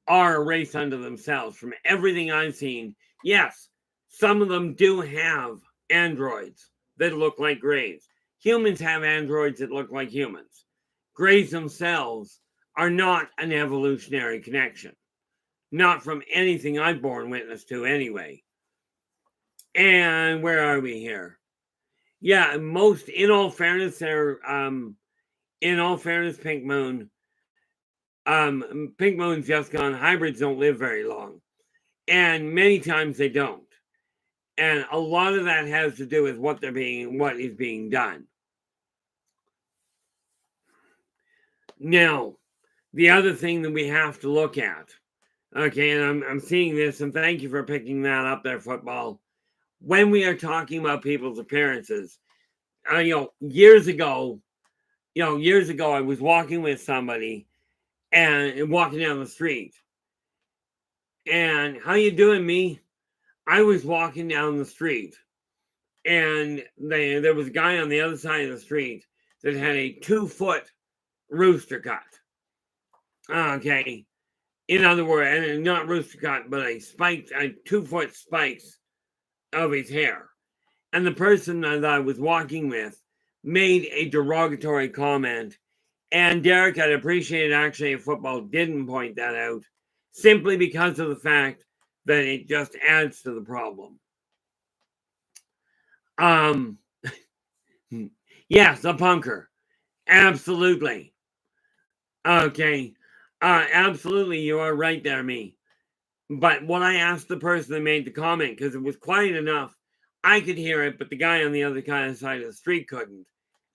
are a race unto themselves. From everything I've seen, yes, some of them do have androids that look like grays. Humans have androids that look like humans. Grays themselves are not an evolutionary connection. Not from anything I've borne witness to anyway. And where are we here? Yeah, in all fairness, Pink Moon, Pink Moon's just gone. Hybrids don't live very long. And many times they don't. And a lot of that has to do with what is being done. Now, the other thing that we have to look at, okay, and I'm seeing this, and thank you for picking that up there, Football. When we are talking about people's appearances, years ago, I was walking with somebody and walking down the street. And how you doing, me? I was walking down the street, and there was a guy on the other side of the street that had a 2-foot rooster cut. Okay. In other words, and not rooster cut, but a 2-foot spikes of his hair. And the person that I was walking with made a derogatory comment. And Derek, I'd appreciate actually if Football didn't point that out, simply because of the fact that it just adds to the problem. Yes, a punker. Absolutely. Okay. Absolutely, you are right there, me. But what I asked the person that made the comment, because it was quiet enough, I could hear it, but the guy on the other side of the street couldn't.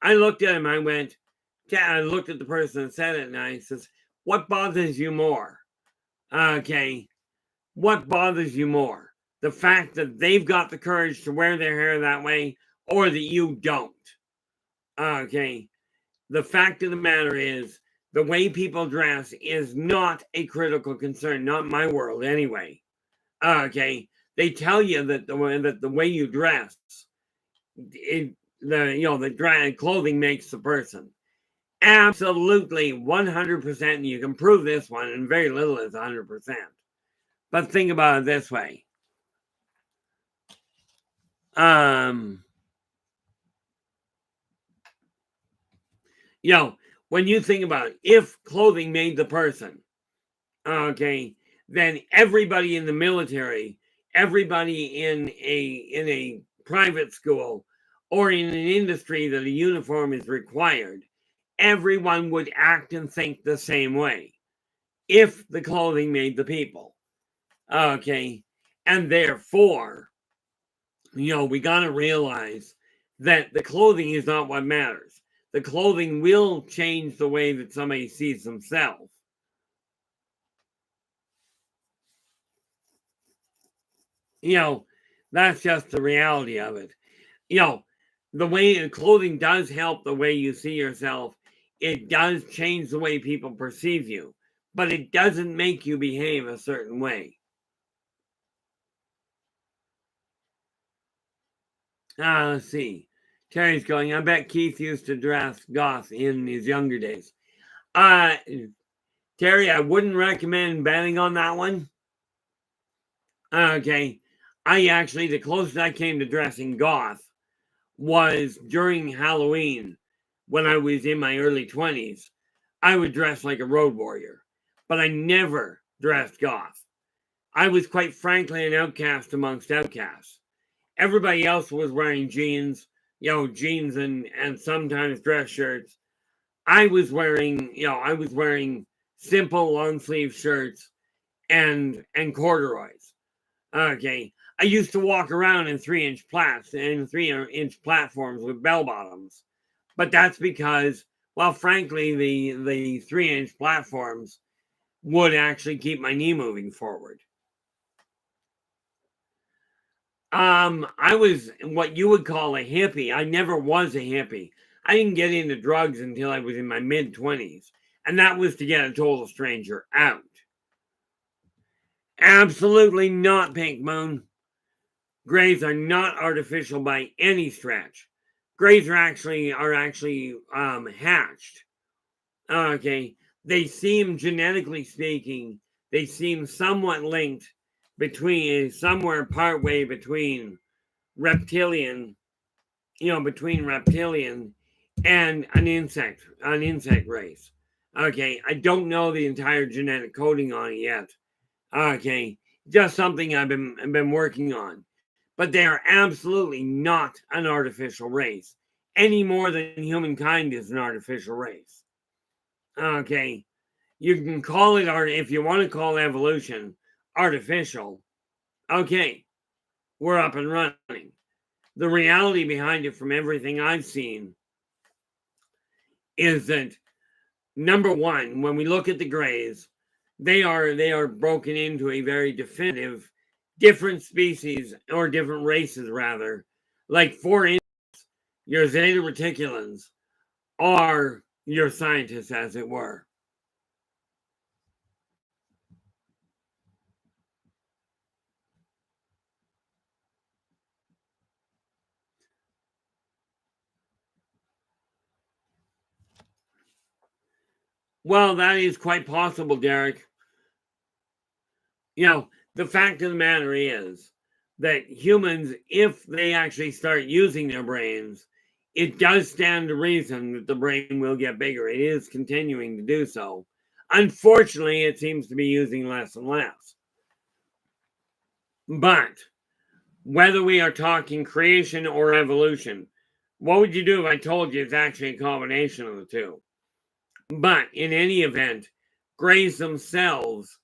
I looked at him, I looked at the person that said it, and I says, what bothers you more? Okay. What bothers you more? The fact that they've got the courage to wear their hair that way, or that you don't? Okay. The fact of the matter is, the way people dress is not a critical concern, not in my world anyway. Okay. They tell you that the way you dress, the clothing makes the person. Absolutely, 100%. And you can prove this one, and very little is 100%. But think about it this way. When you think about it, if clothing made the person, okay, then everybody in the military, everybody in a private school, or in an industry that a uniform is required, everyone would act and think the same way if the clothing made the people. Okay. And therefore, we got to realize that the clothing is not what matters. The clothing will change the way that somebody sees themselves. You know, that's just the reality of it. You know, the way clothing does help the way you see yourself. It does change the way people perceive you, but it doesn't make you behave a certain way. Let's see. Terry's going, I bet Keith used to dress goth in his younger days. Uh, Terry, I wouldn't recommend betting on that one. Okay. The closest I came to dressing goth was during Halloween when I was in my early 20s. I would dress like a road warrior, but I never dressed goth. I was quite frankly an outcast amongst outcasts. Everybody else was wearing jeans, jeans and sometimes dress shirts. I was wearing simple long sleeve shirts and corduroys. Okay. I used to walk around in 3-inch platforms with bell bottoms. But that's because, well, frankly, the 3-inch platforms would actually keep my knee moving forward. I was what you would call a hippie. I never was a hippie. I didn't get into drugs until I was in my mid-20s, and that was to get a total stranger out. Absolutely not, Pink Moon. Grays are not artificial by any stretch. Grays are actually hatched. Okay, they seem, genetically speaking, they seem somewhat linked somewhere partway between reptilian, between reptilian and an insect race. Okay, I don't know the entire genetic coding on it yet. Okay, just something I've been working on. But they are absolutely not an artificial race, any more than humankind is an artificial race. Okay, you can call it art if you want to call evolution artificial. Okay, we're up and running. The reality behind it, from everything I've seen, is that number one, when we look at the grays, they are broken into a very definitive different species, or different races rather. Like, for instance, your Zeta Reticulans are your scientists, as it were. Well, that is quite possible, Derek. The fact of the matter is that humans, if they actually start using their brains, it does stand to reason that the brain will get bigger. It is continuing to do so. Unfortunately, it seems to be using less and less. But whether we are talking creation or evolution, what would you do if I told you it's actually a combination of the two? But in any event, grays themselves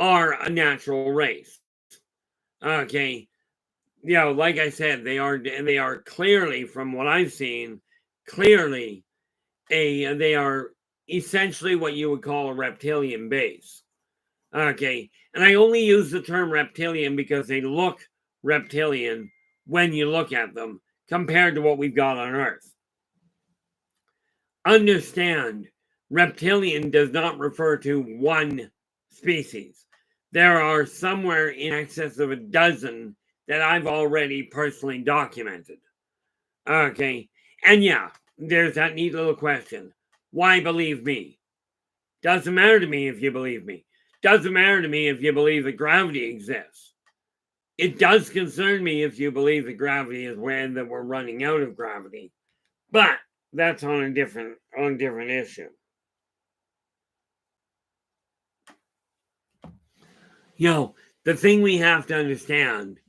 are a natural race. Okay, like I said, they are clearly, from what I've seen, clearly they are essentially what you would call a reptilian base. Okay, and I only use the term reptilian because they look reptilian when you look at them compared to what we've got on Earth. Understand, reptilian does not refer to one species. There are somewhere in excess of a dozen that I've already personally documented. Okay, and yeah, there's that neat little question. Why believe me? Doesn't matter to me if you believe me. Doesn't matter to me if you believe that gravity exists. It does concern me if you believe that gravity is when that we're running out of gravity. But that's on a different issue. The thing we have to understand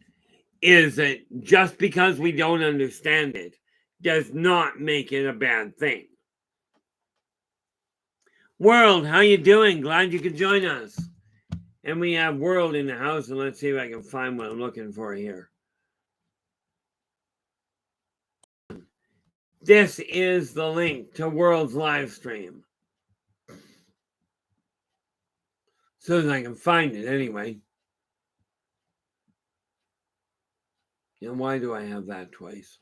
is that just because we don't understand it does not make it a bad thing. World, how you doing? Glad you could join us. And we have World in the house, and let's see if I can find what I'm looking for here. This is the link to World's live stream. As soon as I can find it, anyway. And why do I have that twice?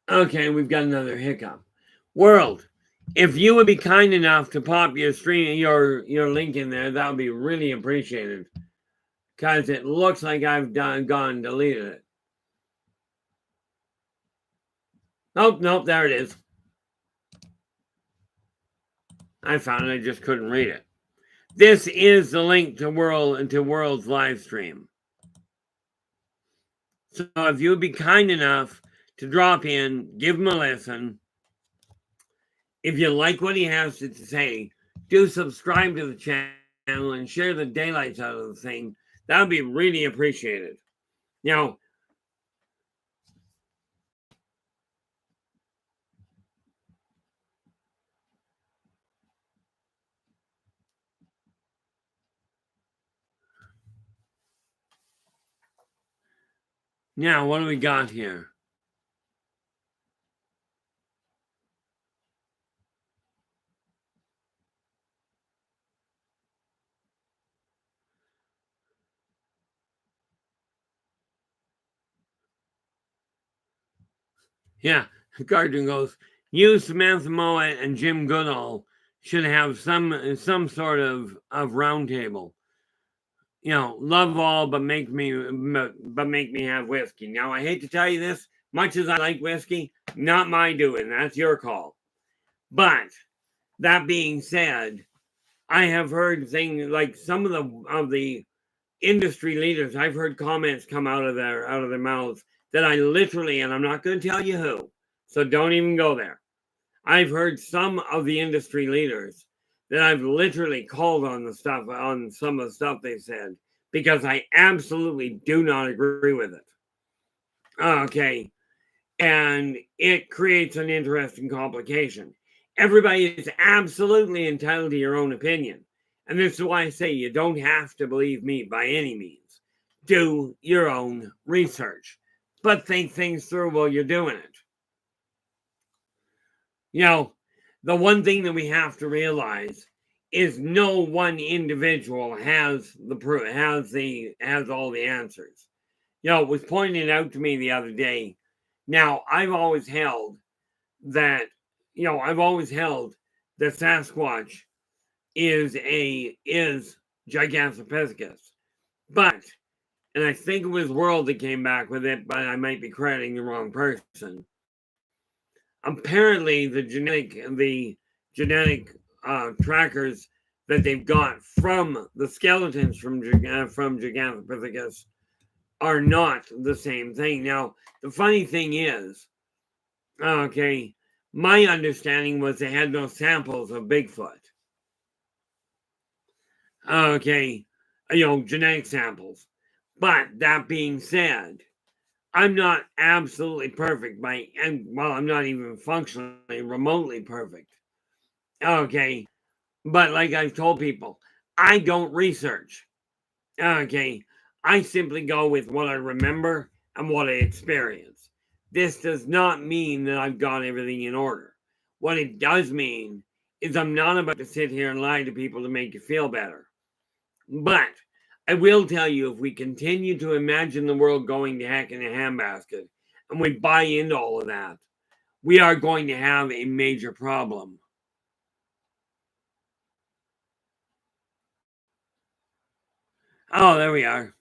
Okay, we've got another hiccup. World, if you would be kind enough to pop your stream, your link in there, that would be really appreciated. Because it looks like I've gone deleted it. Nope, there it is. I found it, I just couldn't read it. This is the link to World's live stream. So if you'd be kind enough to drop in, give him a listen. If you like what he has to say, do subscribe to the channel and share the daylights out of the thing. That would be really appreciated. Now, what do we got here? Yeah, Gardner goes, you, Samantha Mowat, and Jim Goodall should have some sort of roundtable. Love all, but make me have whiskey. Now, I hate to tell you this, much as I like whiskey, not my doing. That's your call. But that being said, I have heard things like some of the industry leaders. I've heard comments come out of their mouths that I literally, and I'm not going to tell you who, so don't even go there. I've heard some of the industry leaders that I've literally called on some of the stuff they said because I absolutely do not agree with it. Okay. And it creates an interesting complication. Everybody is absolutely entitled to your own opinion. And this is why I say you don't have to believe me by any means. Do your own research, but think things through while you're doing it. The one thing that we have to realize is no one individual has all the answers. It was pointed out to me the other day. Now, I've always held that Sasquatch is Gigantopithecus. But, and I think it was World that came back with it, but I might be crediting the wrong person. Apparently, the genetic trackers that they've got from the skeletons from Gigantopithecus are not the same thing. Now, the funny thing is, okay, my understanding was they had no samples of Bigfoot. Okay, genetic samples. But that being said, I'm not absolutely perfect I'm not even functionally remotely perfect. Okay, but like I've told people, I don't research. Okay, I simply go with what I remember and what I experience. This does not mean that I've got everything in order. What it does mean is I'm not about to sit here and lie to people to make you feel better. But I will tell you, if we continue to imagine the world going to heck in a handbasket and we buy into all of that, we are going to have a major problem. Oh, there we are.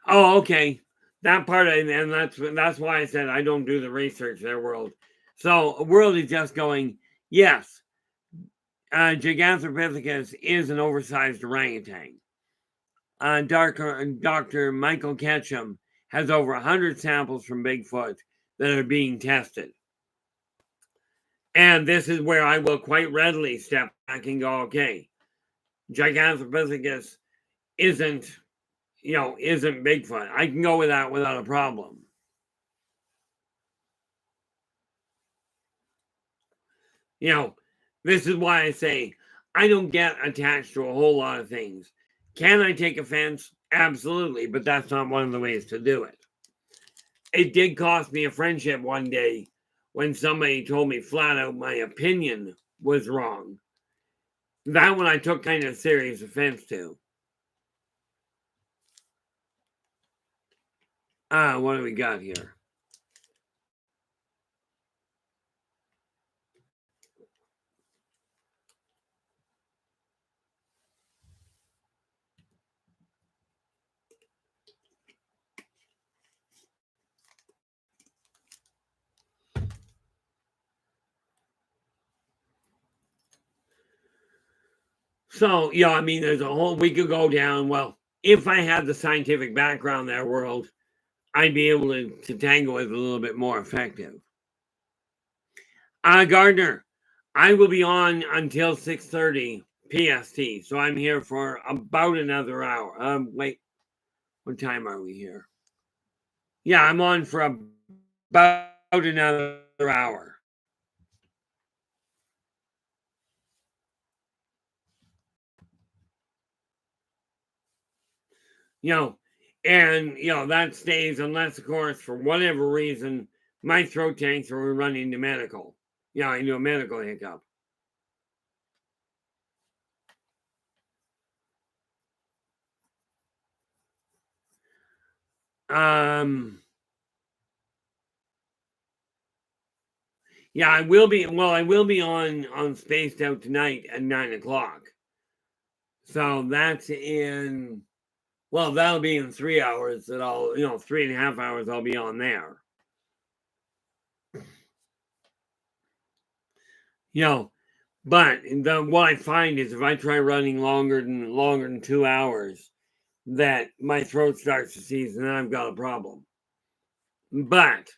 Oh, okay. That part, and that's why I said I don't do the research there, World. So World is just going, yes, Gigantopithecus is an oversized orangutan. Dr. Michael Ketchum has over 100 samples from Bigfoot that are being tested. And this is where I will quite readily step back and go, okay, Gigantopithecus isn't Bigfoot. I can go with that without a problem. This is why I say I don't get attached to a whole lot of things. Can I take offense? Absolutely, but that's not one of the ways to do it. it did cost me a friendship one day when somebody told me flat out my opinion was wrong. That one I took kind of serious offense to. What do we got here? So, yeah, I mean, there's a whole, we could go down. Well, if I had the scientific background there, world, I'd be able to tangle with a little bit more effective. Gardner, I will be on until 6:30 PST, so I'm here for about another hour. Wait, what time are we here? Yeah, I'm on for about another hour. You know, and that stays unless, of course, for whatever reason, my throat tanks are running to medical. Yeah, I knew a medical hiccup. Yeah, I will be. Well, I will be on Spaced Out tonight at 9 o'clock. So that's in. Well, that'll be in 3 hours. That I'll 3.5 hours. I'll be on there. But what I find is if I try running longer than 2 hours, that my throat starts to seize, and then I've got a problem. But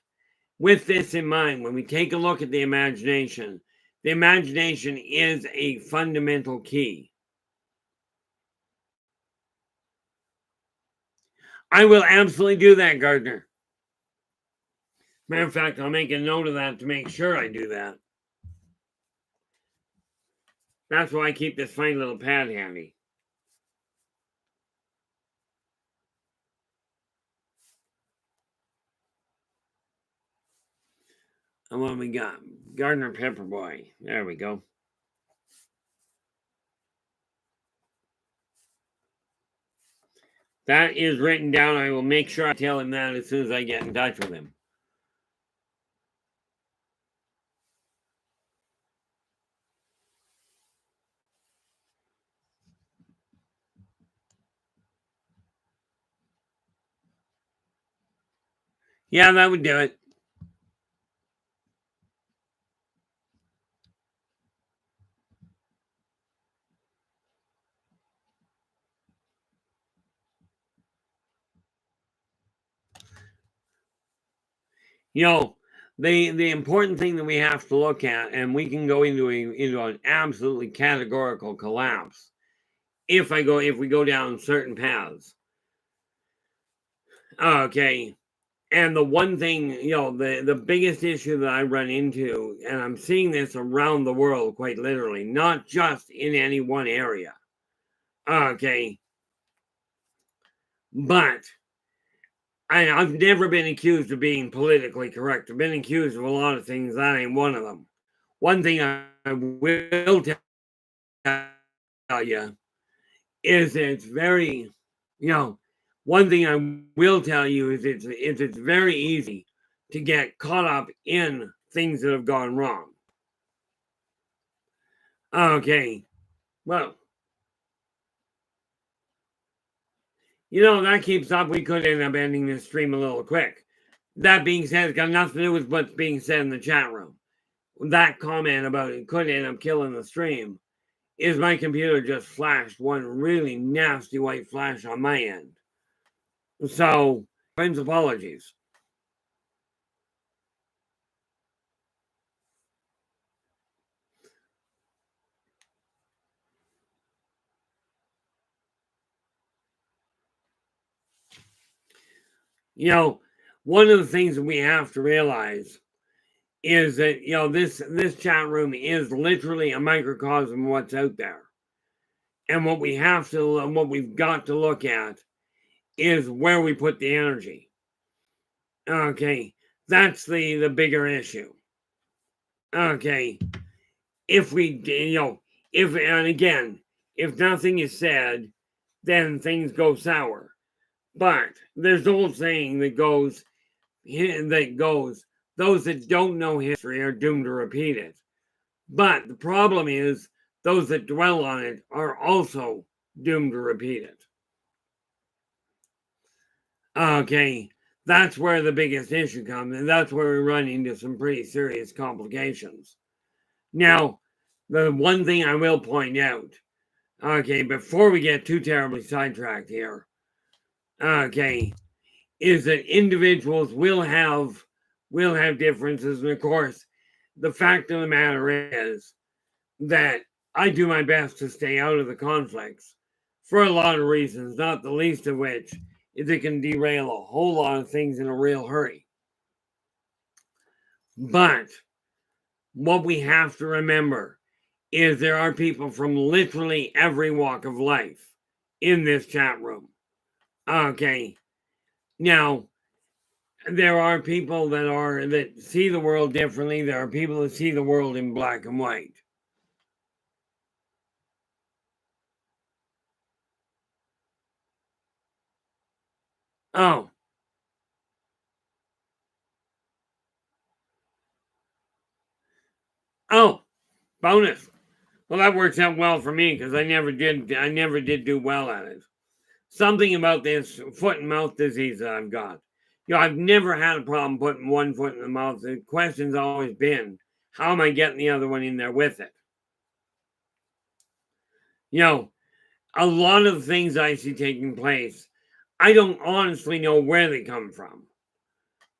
with this in mind, when we take a look at the imagination is a fundamental key. I will absolutely do that, Gardner. Matter of fact, I'll make a note of that to make sure I do that. That's why I keep this fine little pad handy. And what we got? Gardner Pepperboy. There we go. That is written down. I will make sure I tell him that as soon as I get in touch with him. Yeah, that would do it. The important thing that we have to look at, and we can go into an absolutely categorical collapse if we go down certain paths. Okay. And the one thing, the biggest issue that I run into, and I'm seeing this around the world quite literally, not just in any one area. Okay. But I've never been accused of being politically correct. I've been accused of a lot of things. That ain't one of them. One thing I will tell you is it's very, one thing I will tell you is it's very easy to get caught up in things that have gone wrong. Okay, well, that keeps up. We could end up ending this stream a little quick. That being said, it's got nothing to do with what's being said in the chat room. That comment about it could end up killing the stream is my computer just flashed one really nasty white flash on my end. So, friends, apologies. One of the things that we have to realize is that this chat room is literally a microcosm of what's out there, and what we've got to look at is where we put the energy. Okay, that's the bigger issue. Okay, if we, and again, if nothing is said, then things go sour. But there's an old saying that goes, those that don't know history are doomed to repeat it. But the problem is, those that dwell on it are also doomed to repeat it. Okay, that's where the biggest issue comes, and that's where we run into some pretty serious complications. Now, the one thing I will point out, okay, before we get too terribly sidetracked here, okay, is that individuals will have differences, and of course, the fact of the matter is that I do my best to stay out of the conflicts for a lot of reasons, not the least of which is it can derail a whole lot of things in a real hurry. But what we have to remember is there are people from literally every walk of life in this chat room. Okay. Now, there are people that see the world differently. There are people that see the world in black and white. Oh. Oh, bonus. Well, that works out well for me because I never did do well at it. Something about this foot and mouth disease that I've got. I've never had a problem putting one foot in the mouth. The question's always been, how am I getting the other one in there with it? A lot of the things I see taking place, I don't honestly know where they come from,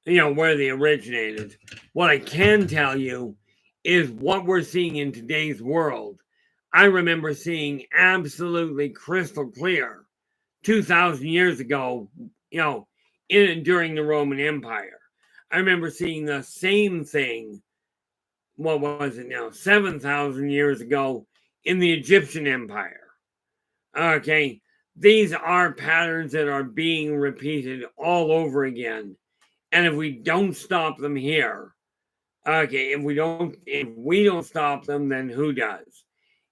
where they originated. What I can tell you is what we're seeing in today's world. I remember seeing absolutely crystal clear 2,000 years ago, during the Roman Empire. I remember seeing the same thing, what was it now, 7,000 years ago in the Egyptian Empire. Okay, these are patterns that are being repeated all over again. And if we don't stop them here, okay, if we don't stop them, then who does?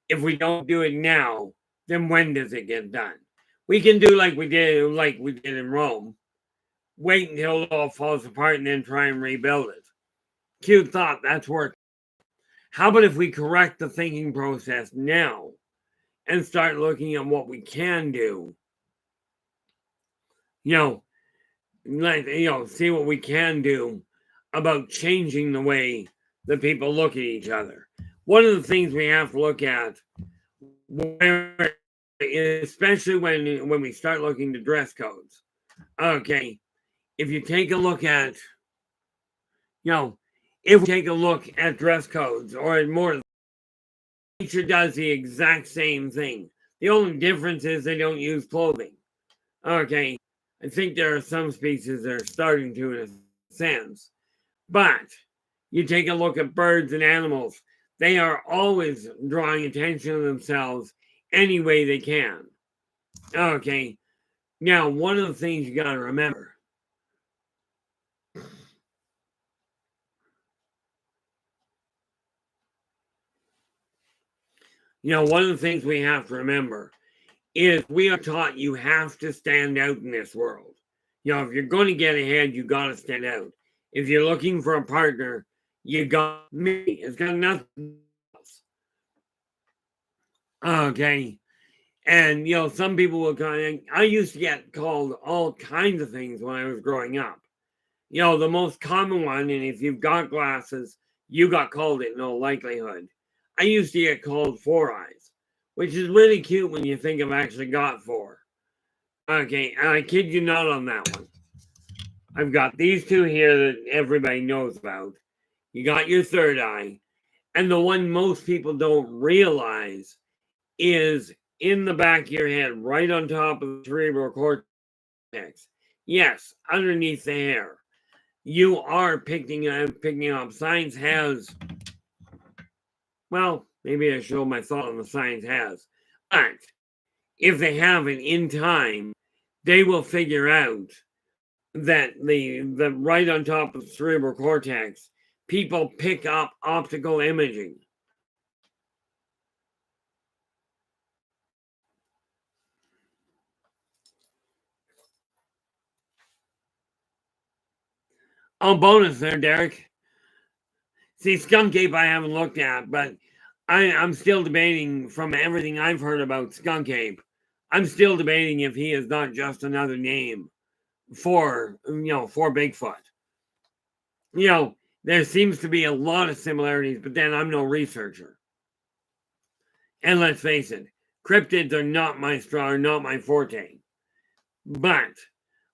If we don't do it now, then when does it get done? We can do like we did in Rome. Wait until it all falls apart and then try and rebuild it. Cute thought, that's work. How about if we correct the thinking process now and start looking at what we can do? See what we can do about changing the way that people look at each other. One of the things we have to look at, especially when we start looking to dress codes. Okay, if you take a look at, if we take a look at dress codes or more, nature does the exact same thing. The only difference is they don't use clothing. Okay, I think there are some species that are starting to in a sense. But you take a look at birds and animals, they are always drawing attention to themselves any way they can. Okay, now one of the things you got to remember. One of the things we have to remember is we are taught you have to stand out in this world. If you're going to get ahead, you got to stand out. If you're looking for a partner, you got me. It's got nothing else. Okay. And, some people will I used to get called all kinds of things when I was growing up. The most common one, and if you've got glasses, you got called it in all likelihood. I used to get called Four Eyes, which is really cute when you think I've actually got four. Okay, and I kid you not on that one. I've got these two here that everybody knows about. You got your third eye. And the one most people don't realize is in the back of your head, right on top of the cerebral cortex. Yes, underneath the hair. You are picking up. Science has, well, maybe I show my thought on the science has. But if they haven't in time, they will figure out that the right on top of the cerebral cortex, people pick up optical imaging. Oh, bonus there, Derek. See, skunk ape I haven't looked at, but I'm still debating from everything I've heard about skunk ape. I'm still debating if he is not just another name for Bigfoot. There seems to be a lot of similarities, but then I'm no researcher. And let's face it, cryptids are not my forte. But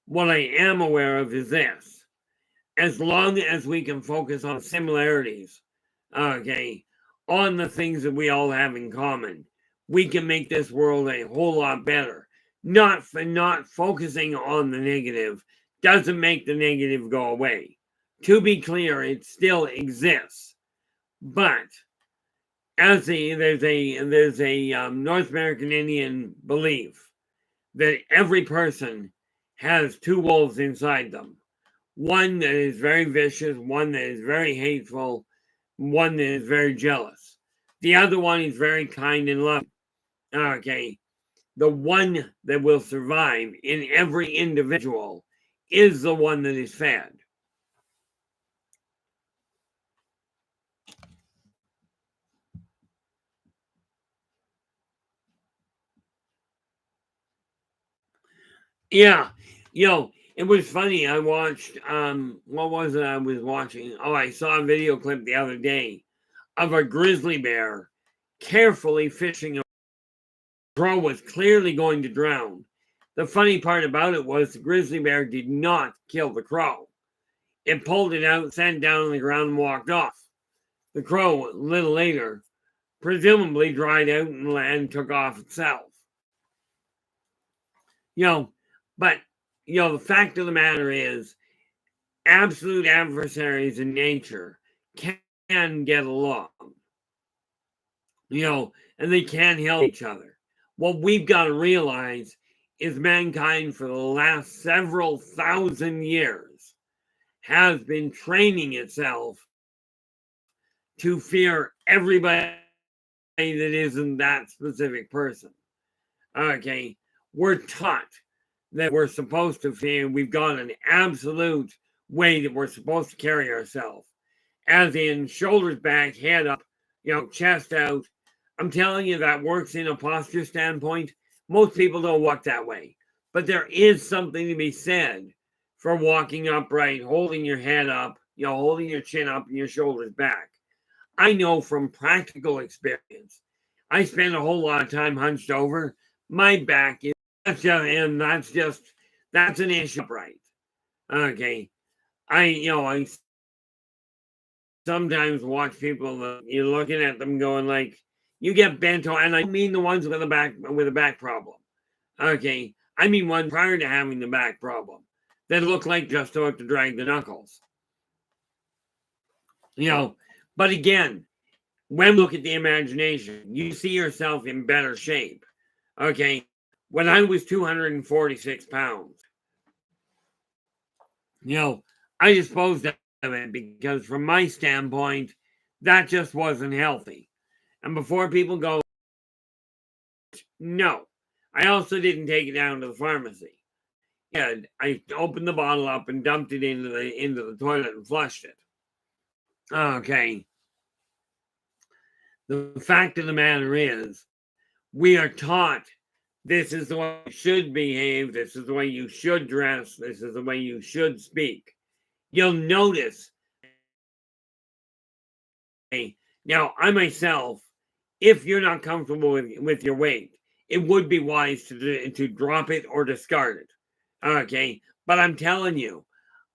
what I am aware of is this: as long as we can focus on similarities, okay, on the things that we all have in common, we can make this world a whole lot better. Not focusing on the negative doesn't make the negative go away. To be clear, it still exists, but there's a North American Indian belief that every person has two wolves inside them. One that is very vicious, one that is very hateful, one that is very jealous. The other one is very kind and loving. Okay. The one that will survive in every individual is the one that is fed. Yeah. It was funny. I watched what was it I was watching? Oh, I saw a video clip the other day of a grizzly bear carefully fishing. A crow was clearly going to drown. The funny part about it was the grizzly bear did not kill the crow. It pulled it out, sat down on the ground, and walked off. The crow, a little later, presumably dried out and took off itself. But the fact of the matter is, absolute adversaries in nature can get along, and they can help each other. What we've got to realize is mankind for the last several thousand years has been training itself to fear everybody that isn't that specific person. Okay, we're taught that we're supposed to fear. We've got an absolute way that we're supposed to carry ourselves, as in shoulders back, head up, chest out. I'm telling you, that works in a posture standpoint. Most people don't walk that way, but there is something to be said for walking upright, holding your head up, holding your chin up and your shoulders back. I know from practical experience. I spend a whole lot of time hunched over. My back is that's an issue, right? Okay, I sometimes watch people that you're looking at them going like, you get bent on, and I mean the ones with a back problem. Okay, I mean one prior to having the back problem that look like just about to drag the knuckles. But again, when you look at the imagination, you see yourself in better shape. Okay, when I was 246 pounds, I disposed of it because from my standpoint, that just wasn't healthy. And before people go, no, I also didn't take it down to the pharmacy. Yeah, I opened the bottle up and dumped it into the toilet and flushed it. Okay. The fact of the matter is, we are taught this is the way you should behave, this is the way you should dress, this is the way you should speak. You'll notice. Now, I myself, if you're not comfortable with your weight, it would be wise to drop it or discard it. Okay, but I'm telling you,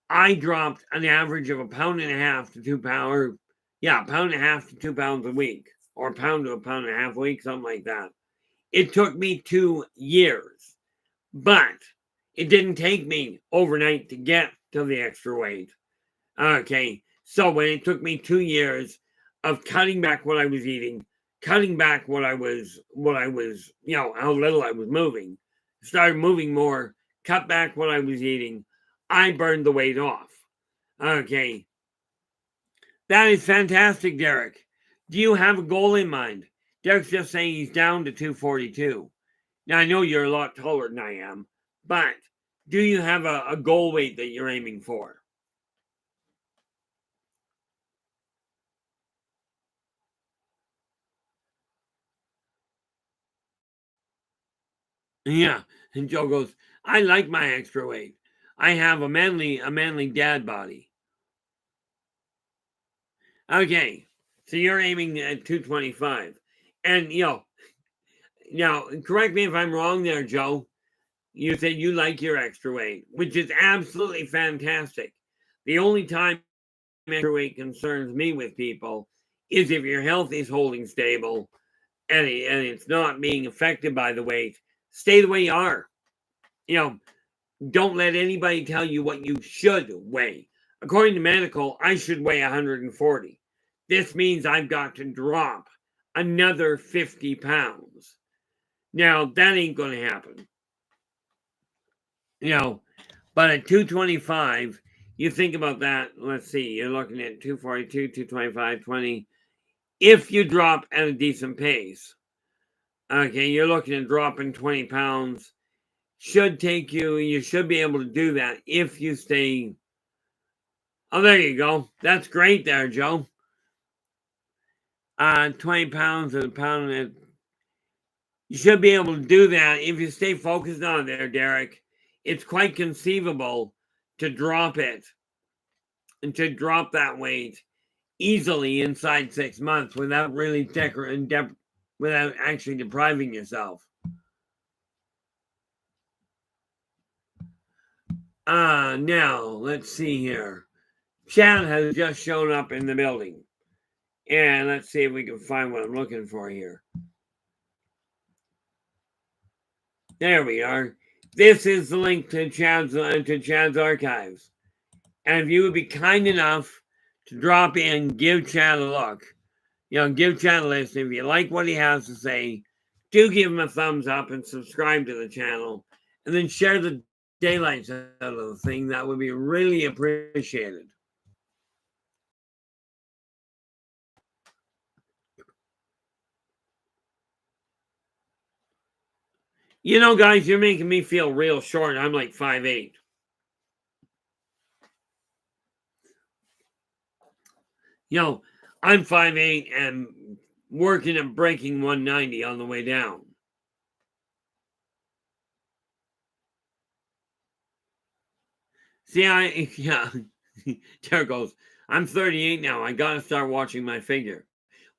I dropped an average of 1.5 to 2 pounds. Yeah, 1.5 to 2 pounds a week, or a pound to 1.5 pounds a week, something like that. It took me 2 years, but it didn't take me overnight to get to the extra weight. Okay, so when it took me 2 years of cutting back what I was eating, cutting back what I was, how little I was moving, started moving more, cut back what I was eating, I burned the weight off. Okay. That is fantastic, Derek. Do you have a goal in mind? Derek's just saying he's down to 242. Now, I know you're a lot taller than I am, but do you have a goal weight that you're aiming for? Yeah. And Joe goes, I like my extra weight. I have a manly dad body. Okay. So you're aiming at 225. And now correct me if I'm wrong there, Joe. You said you like your extra weight, which is absolutely fantastic. The only time extra weight concerns me with people is if your health is holding stable and it's not being affected by the weight. Stay the way you are. Don't let anybody tell you what you should weigh. According to medical, I should weigh 140. This means I've got to drop another 50 pounds. Now, that ain't going to happen. But at 225, you think about that. Let's see, you're looking at 242, 225, 20. If you drop at a decent pace, okay, you're looking at dropping 20 pounds. You should be able to do that if you stay. Oh, there you go. That's great there, Joe. 20 pounds and a pound. You should be able to do that if you stay focused on it there, Derek. It's quite conceivable to drop it and to drop that weight easily inside 6 months without really without actually depriving yourself. Now let's see here. Chad has just shown up in the building, and let's see if we can find what I'm looking for here. There we are. This is the link to Chad's archives, and if you would be kind enough to drop in, give Chad a look. Give Chad a listen. If you like what he has to say, do give him a thumbs up and subscribe to the channel, and then share the daylights out of the thing. That would be really appreciated. Guys, you're making me feel real short. I'm like 5'8". I'm 5'8" and working at breaking 190 on the way down. See, Derek goes, I'm 38 now. I got to start watching my figure.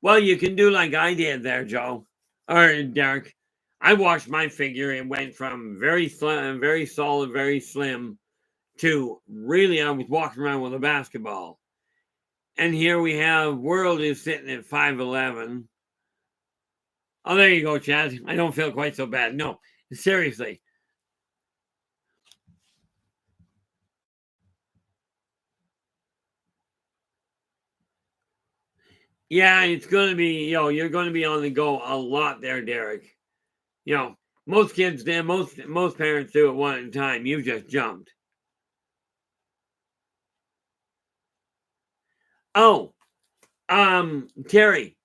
Well, you can do like I did there, Joe. Or Derek. I watched my figure. It went from very slim, very solid, very slim to really, I was walking around with a basketball. And here we have World is sitting at 5'11". Oh, there you go, Chad. I don't feel quite so bad. No, seriously. Yeah, it's going to be, you're going to be on the go a lot there, Derek. Most kids do, most parents do it one at a time. You just jumped. Oh, Terry,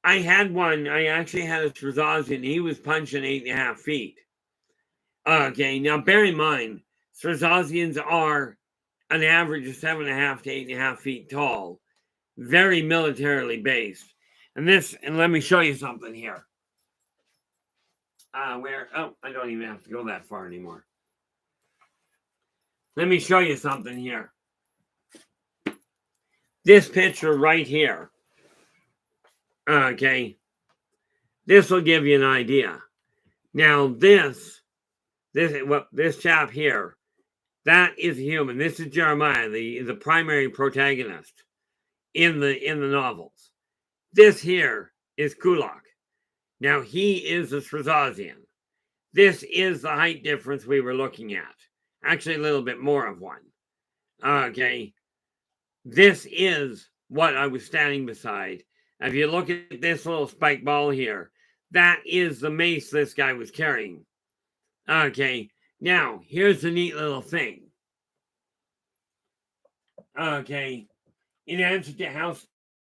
I had one. I actually had a Strazazian. He was punching 8.5 feet. Okay, now bear in mind, Strazazians are an average of 7.5 to 8.5 feet tall, very militarily based. And let me show you something here. I don't even have to go that far anymore. Let me show you something here. This picture right here. Okay. This will give you an idea. Now this chap here, that is human. This is Jeremiah, the primary protagonist in the novels. This here is Kulak. Now he is a Strazazian. This is the height difference we were looking at. Actually, a little bit more of one. Okay. This is what I was standing beside. If you look at this little spike ball here, that is the mace this guy was carrying. Okay. Now, here's the neat little thing. Okay. In answer to how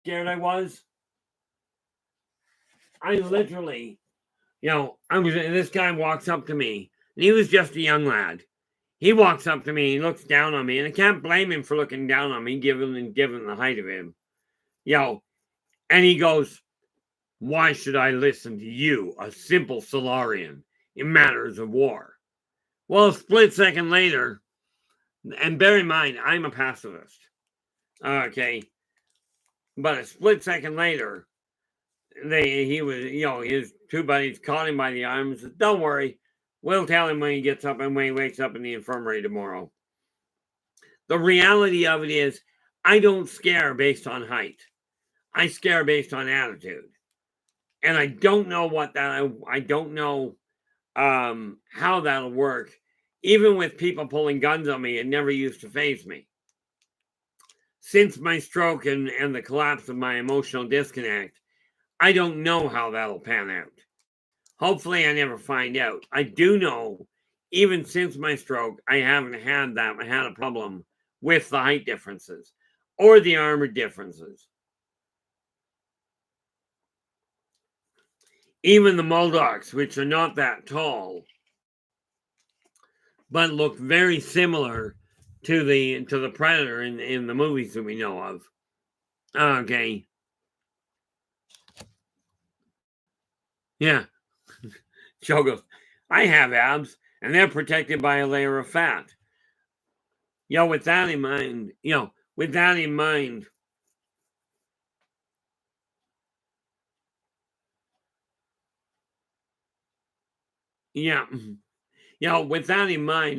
scared I was, I literally, this guy walks up to me, and he was just a young lad. He walks up to me, he looks down on me, and I can't blame him for looking down on me, given the height of him. And he goes, "Why should I listen to you, a simple Solarian, in matters of war?" Well, a split second later, and bear in mind, I'm a pacifist. Okay. But a split second later, his two buddies caught him by the arm and said, "Don't worry, we'll tell him when he gets up and when he wakes up in the infirmary tomorrow." The reality of it is, I don't scare based on height. I scare based on attitude. And I don't know I don't know how that'll work. Even with people pulling guns on me, it never used to faze me. Since my stroke and the collapse of my emotional disconnect, I don't know how that'll pan out. Hopefully, I never find out. I do know, even since my stroke, I haven't had a problem with the height differences or the armor differences. Even the Moldocs, which are not that tall, but look very similar to the Predator in the movies that we know of. Okay. Yeah. Joe goes, "I have abs, and they're protected by a layer of fat." With that in mind, yeah. With that in mind,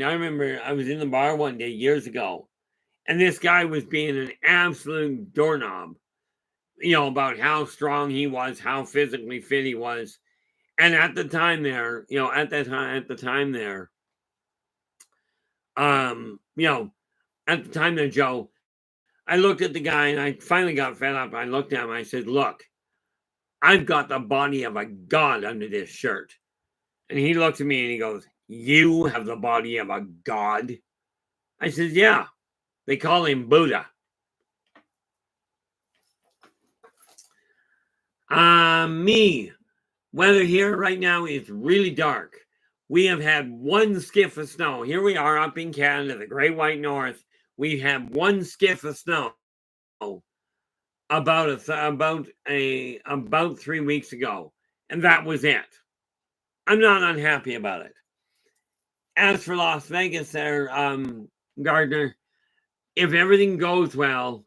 I remember I was in the bar one day years ago, and this guy was being an absolute doorknob, about how strong he was, how physically fit he was. And at the time there, Joe, I looked at the guy and I finally got fed up. I looked at him, I said, "Look, I've got the body of a god under this shirt." And he looked at me and he goes, "You have the body of a god?" I said, "Yeah, they call him Buddha." Me. Weather here right now is really dark. We have had one skiff of snow. Here we are up in Canada, the Great White North. We had one skiff of snow about 3 weeks ago, and that was it. I'm not unhappy about it. As for Las Vegas, there, Gardner, if everything goes well,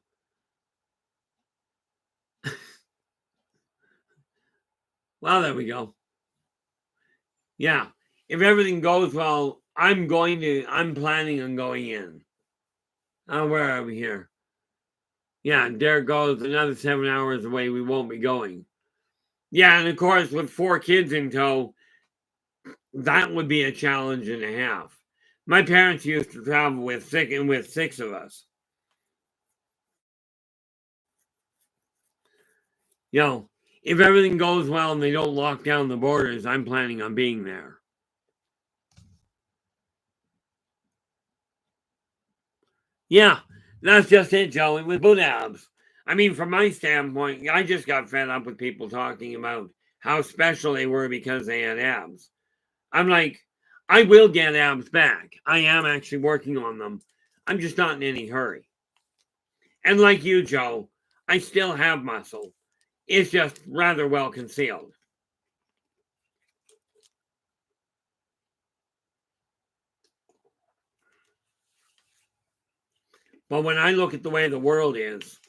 well, there we go. Yeah, if everything goes well, I'm planning on going in. Where are we here? Yeah, there goes another 7 hours away. We won't be going. Yeah, and of course, with 4 kids in tow, that would be a challenge and a half. My parents used to travel with 6 of us. If everything goes well and they don't lock down the borders, I'm planning on being there. Yeah, that's just it, Joe. It was boot abs. I mean, from my standpoint, I just got fed up with people talking about how special they were because they had abs. I'm like, I will get abs back. I am actually working on them. I'm just not in any hurry. And like you, Joe, I still have muscle. It's just rather well concealed. But when I look at the way the world is,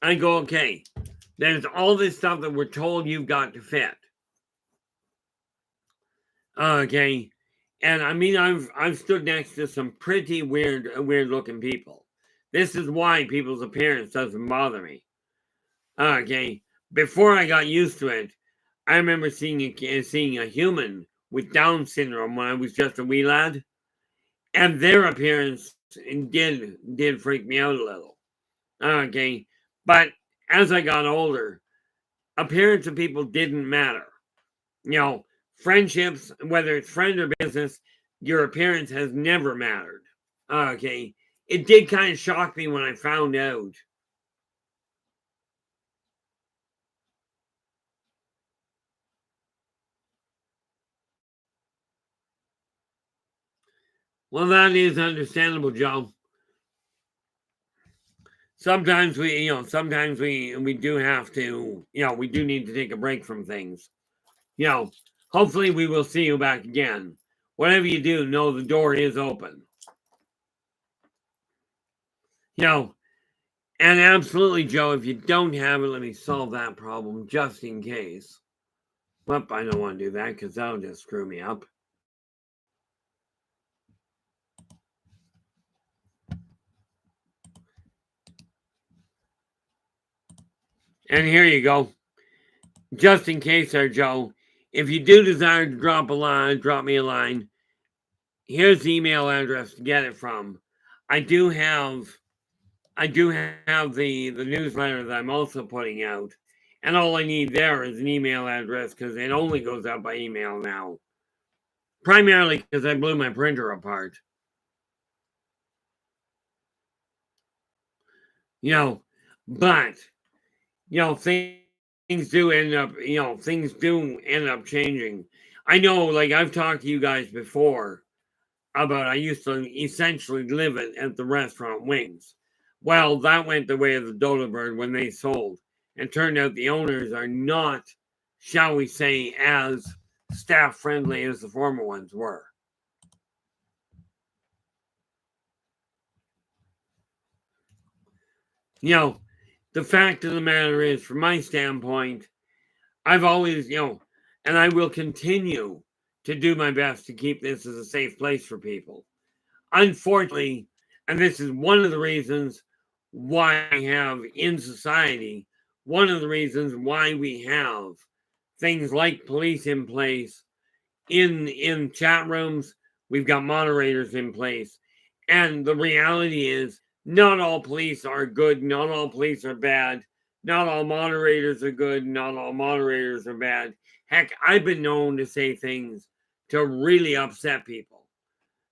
I go, okay, there's all this stuff that we're told you've got to fit. Okay. And I mean, I've stood next to some pretty weird looking people. This is why people's appearance doesn't bother me. Okay. Before I got used to it, I remember seeing a human with Down syndrome when I was just a wee lad, and their appearance did freak me out a little. Okay. But as I got older, appearance of people didn't matter. Friendships, whether it's friend or business, your appearance has never mattered. Okay. it did kind of shock me when I found out. Well, that is understandable, Joe. Sometimes we do have to, we do need to take a break from things. Hopefully we will see you back again. Whatever you do, know the door is open. And absolutely, Joe, if you don't have it, let me solve that problem just in case. Well, I don't want to do that because that'll just screw me up. And here you go. Just in case there, Joe, if you do desire to drop me a line, here's the email address to get it from. I do have the newsletter that I'm also putting out. And all I need there is an email address because it only goes out by email now. Primarily because I blew my printer apart. But things do end up changing. I know, like I've talked to you guys before about I used to essentially live at the restaurant Wings. Well, that went the way of the Yldrbac when they sold. And turned out the owners are not, shall we say, as staff friendly as the former ones were. The fact of the matter is, from my standpoint, I've always, and I will continue to do my best to keep this as a safe place for people. Unfortunately, and this is one of the reasons why I have in society, one of the reasons why we have things like police in place, in chat rooms, we've got moderators in place. And the reality is, not all police are good, not all police are bad, not all moderators are good, not all moderators are bad. Heck, I've been known to say things to really upset people.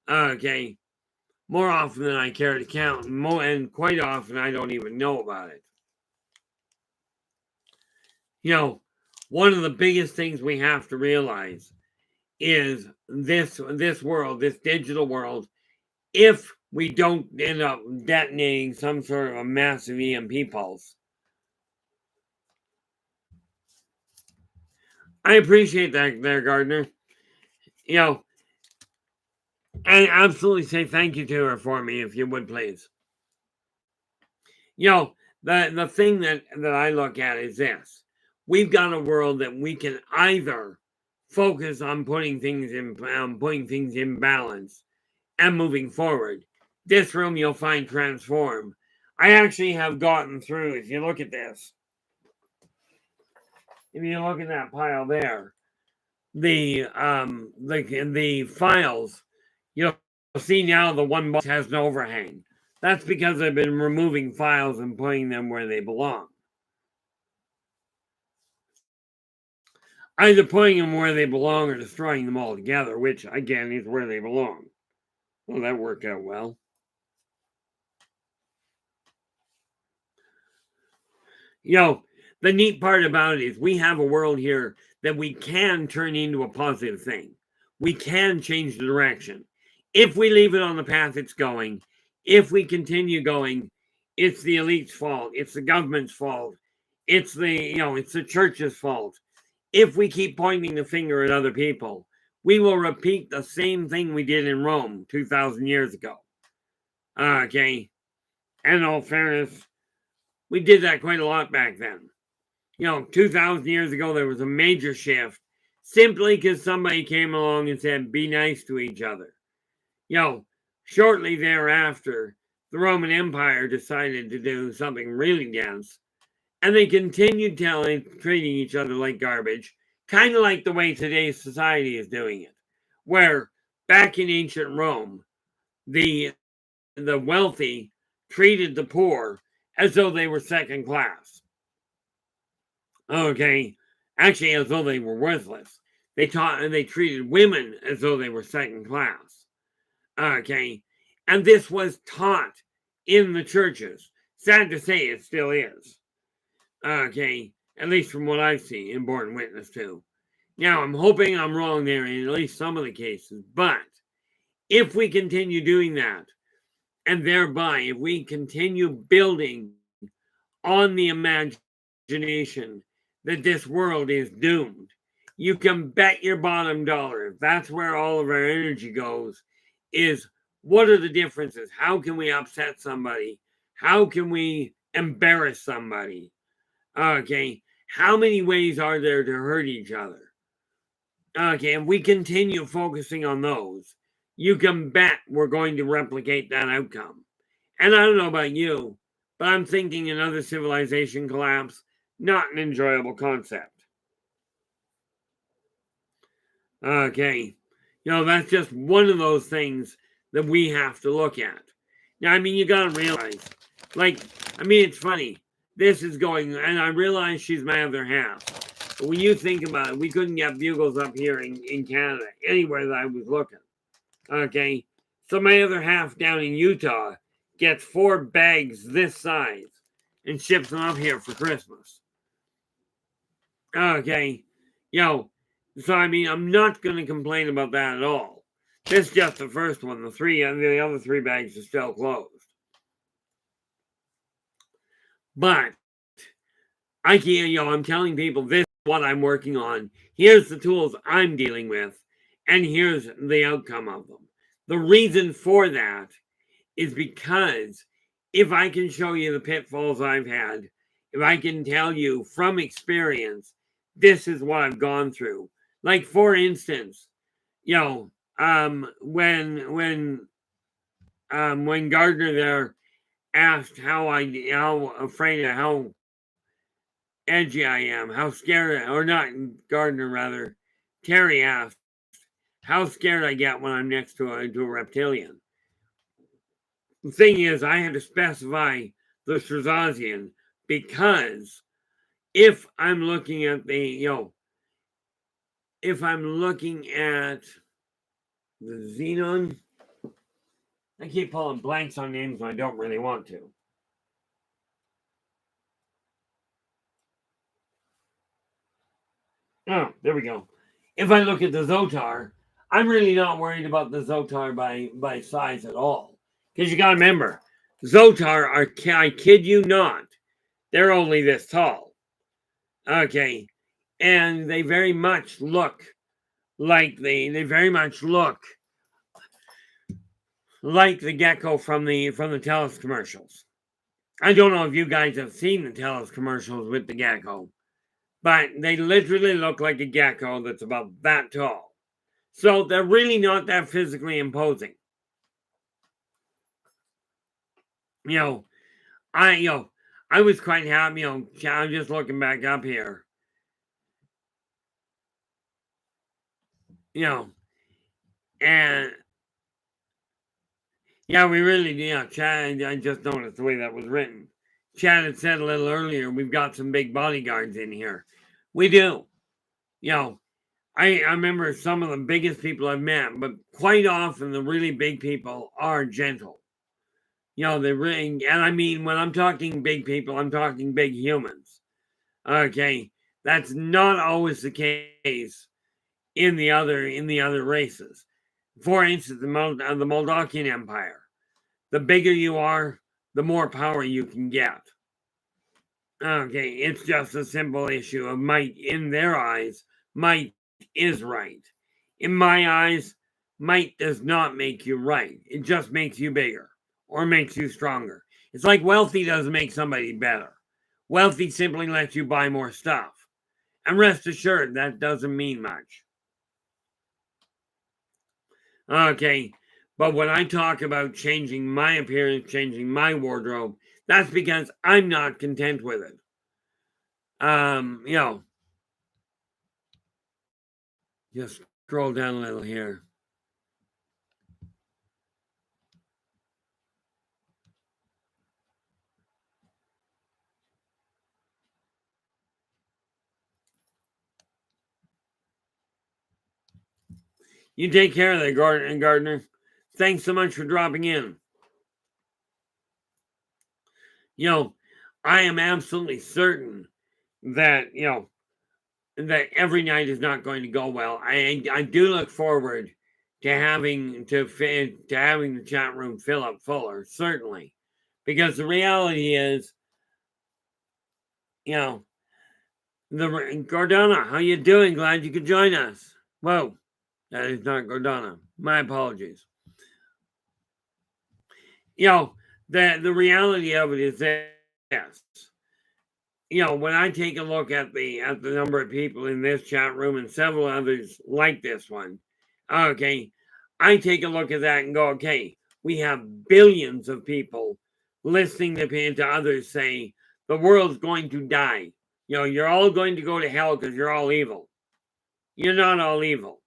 Okay. More often than I care to count, and quite often I don't even know about it. One of the biggest things we have to realize is this world, this digital world, if we don't end up detonating some sort of a massive EMP pulse. I appreciate that there, Gardner. And absolutely say thank you to her for me, if you would please. The thing that I look at is this. We've got a world that we can either focus on putting things in balance and moving forward. This room you'll find transform. I actually have gotten through, if you look at this, if you look at that pile there, the files, you'll see now the one box has no overhang. That's because I've been removing files and putting them where they belong. Either putting them where they belong or destroying them altogether, which, again, is where they belong. Well, that worked out well. The neat part about it is we have a world here that we can turn into a positive thing. We can change the direction. If we leave it on the path it's going, if we continue going, it's the elite's fault. It's the government's fault. It's the church's fault. If we keep pointing the finger at other people, we will repeat the same thing we did in Rome 2,000 years ago. Okay. And in all fairness, we did that quite a lot back then. 2,000 years ago, there was a major shift simply because somebody came along and said, be nice to each other. Shortly thereafter, the Roman Empire decided to do something really dense, and they continued treating each other like garbage, kind of like the way today's society is doing it, where back in ancient Rome, the wealthy treated the poor as though they were second class. Okay, actually, as though they were worthless. They treated women as though they were second class. Okay, and this was taught in the churches. Sad to say, it still is. Okay, at least from what I've seen and borne witness to. Now, I'm hoping I'm wrong there in at least some of the cases, but if we continue doing that, and thereby, if we continue building on the imagination that this world is doomed, you can bet your bottom dollar, if that's where all of our energy goes, is what are the differences? How can we upset somebody? How can we embarrass somebody? Okay, how many ways are there to hurt each other? Okay, if we continue focusing on those, you can bet we're going to replicate that outcome. And I don't know about you, but I'm thinking another civilization collapse, not an enjoyable concept. Okay, that's just one of those things that we have to look at. Now, I mean, you got to realize, it's funny. This is going, and I realize she's my other half. But when you think about it, we couldn't get bugles up here in Canada, anywhere that I was looking. Okay, so my other half down in Utah gets 4 bags this size and ships them up here for Christmas. Okay, so I mean, I'm not going to complain about that at all. This is just the first one. The other 3 bags are still closed. But I'm telling people this is what I'm working on. Here's the tools I'm dealing with, and here's the outcome of them. The reason for that is because if I can show you the pitfalls I've had, if I can tell you from experience, this is what I've gone through. Like, for instance, when Gardner there asked how afraid of how edgy I am, how scared, or not Gardner rather, Terry asked how scared I get when I'm next to a reptilian. The thing is, I had to specify the Strazazian because if I'm looking at if I'm looking at the Xenon, I keep pulling blanks on names when I don't really want to. Oh, there we go. If I look at the Zotar, I'm really not worried about the Zotar by size at all. Because you got to remember, Zotar are, I kid you not, they're only this tall. Okay. And they very much look like they very much look like the gecko from the Telus commercials. I don't know if you guys have seen the Telus commercials with the gecko, but they literally look like a gecko that's about that tall. So they're really not that physically imposing. I was quite happy. I'm just looking back up here. And yeah, we really, Chad, I just noticed the way that was written. Chad had said a little earlier, we've got some big bodyguards in here. We do. I remember some of the biggest people I've met, but quite often the really big people are gentle. They really, and I mean, when I'm talking big people, I'm talking big humans. Okay, that's not always the case in the other races. For instance, the Moldakian Empire. The bigger you are, the more power you can get. Okay, it's just a simple issue of might. In their eyes, might is right. In my eyes, might does not make you right. It just makes you bigger or makes you stronger. It's like wealthy doesn't make somebody better. Wealthy simply lets you buy more stuff. And rest assured, that doesn't mean much. Okay, but when I talk about changing my appearance, changing my wardrobe, that's because I'm not content with it. Just scroll down a little here. You take care of that, Gardner. Thanks so much for dropping in. You know, I am absolutely certain that, that every night is not going to go well. I do look forward to having having the chat room fill up fuller, certainly, because the reality is, the Gordana, how you doing? Glad you could join us. Whoa, that is not Gordana. My apologies. The reality of it is this. When I take a look at the number of people in this chat room and several others like this one, okay, I take a look at that and go, okay, we have billions of people listening to others say the world's going to die. You're all going to go to hell because you're all evil. You're not all evil.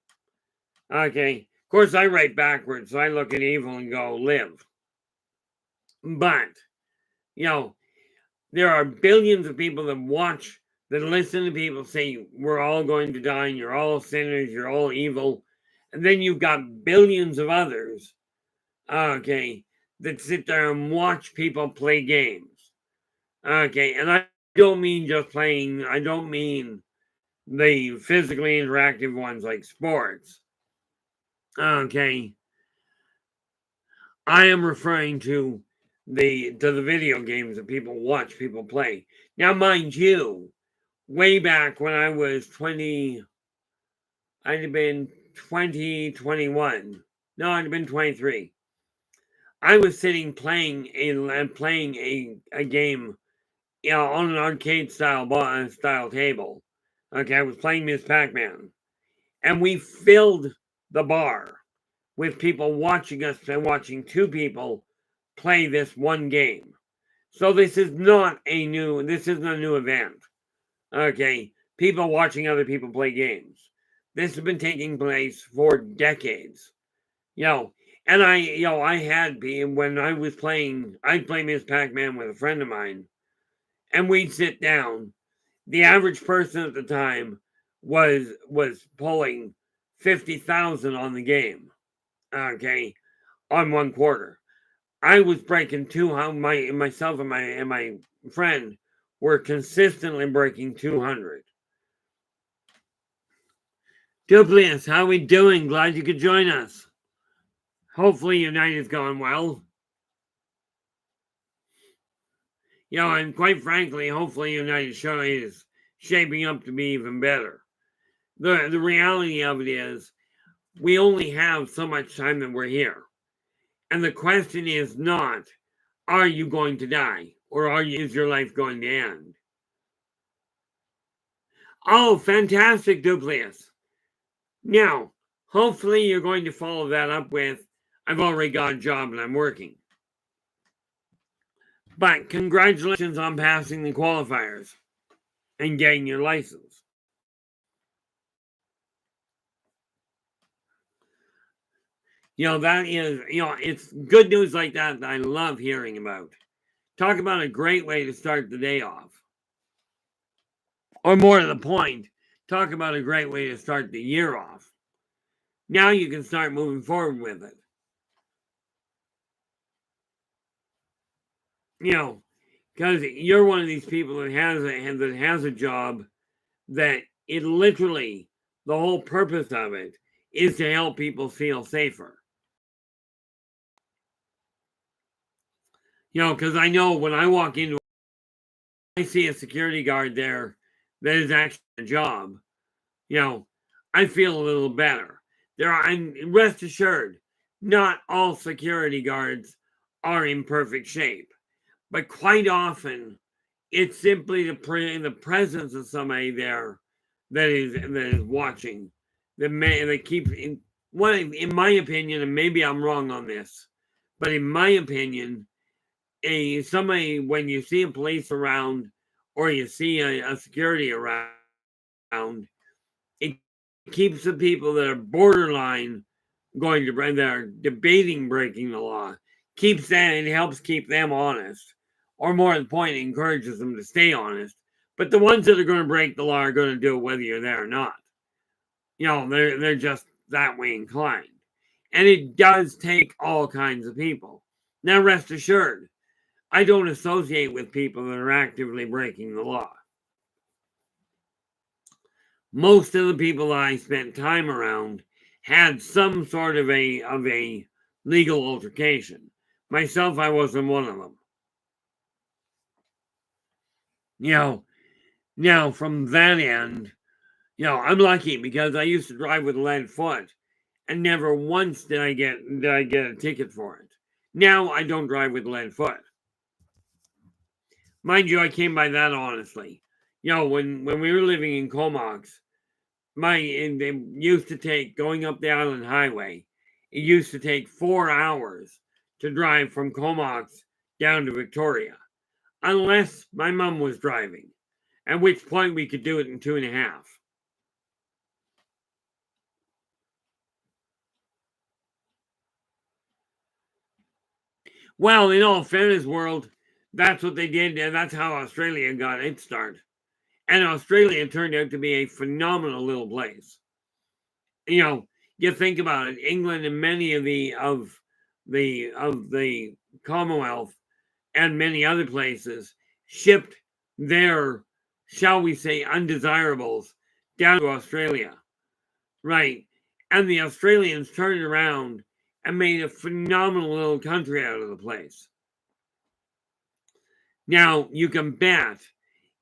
Okay. Of course, I write backwards, so I look at evil and go, live. But, there are billions of people that listen to people say, we're all going to die, and you're all sinners, you're all evil. And then you've got billions of others, okay, that sit there and watch people play games. Okay, and I don't mean just playing, I don't mean the physically interactive ones like sports. Okay. I am referring to the video games that people watch people play. Now, mind you, way back when I was 20, I'd have been 20, 21. No, I'd have been 23. I was sitting playing a game, on an arcade style table. Okay, I was playing Miss Pac-Man, and we filled the bar with people watching us and watching two people play this one game. So this isn't a new event. Okay. People watching other people play games. This has been taking place for decades. And I had been when I was playing, I'd play Miss Pac-Man with a friend of mine, and we'd sit down. The average person at the time was pulling 50,000 on the game. Okay, on one quarter. I was breaking myself and my friend were consistently breaking 200. Duplius, how we doing? Glad you could join us. Hopefully your night has gone well. And quite frankly, hopefully your night is shaping up to be even better. The reality of it is we only have so much time that we're here. And the question is not, are you going to die? Or is your life going to end? Oh, fantastic, Duplius. Now, hopefully you're going to follow that up with, I've already got a job and I'm working. But congratulations on passing the qualifiers and getting your license. That is, it's good news like that I love hearing about. Talk about a great way to start the day off. Or more to the point, talk about a great way to start the year off. Now you can start moving forward with it. Because you're one of these people that has a job that it literally, the whole purpose of it is to help people feel safer. Because I know when I walk into, I see a security guard there that is actually a job, I feel a little better. And rest assured, not all security guards are in perfect shape, but quite often it's simply the presence of somebody there that is watching, that keeps in my opinion, and maybe I'm wrong on this, but in my opinion, somebody, when you see a police around or you see a security around, it keeps the people that are borderline going to that are debating breaking the law, it helps keep them honest, or more to the point, it encourages them to stay honest. But the ones that are going to break the law are going to do it whether you're there or not. They're just that way inclined. And it does take all kinds of people. Now, rest assured, I don't associate with people that are actively breaking the law. Most of the people I spent time around had some sort of a legal altercation. Myself, I wasn't one of them. Now from that end, I'm lucky because I used to drive with a lead foot, and never once did I get a ticket for it. Now I don't drive with a lead foot. Mind you, I came by that honestly. When we were living in Comox, they used to take, going up the Island Highway, it used to take 4 hours to drive from Comox down to Victoria, unless my mom was driving, at which point we could do it in 2.5. Well, in all fairness, world, that's what they did, and that's how Australia got its start. And Australia turned out to be a phenomenal little place. You think about it, England and many of the Commonwealth and many other places shipped their, shall we say, undesirables down to Australia, right? And the Australians turned around and made a phenomenal little country out of the place. Now you can bet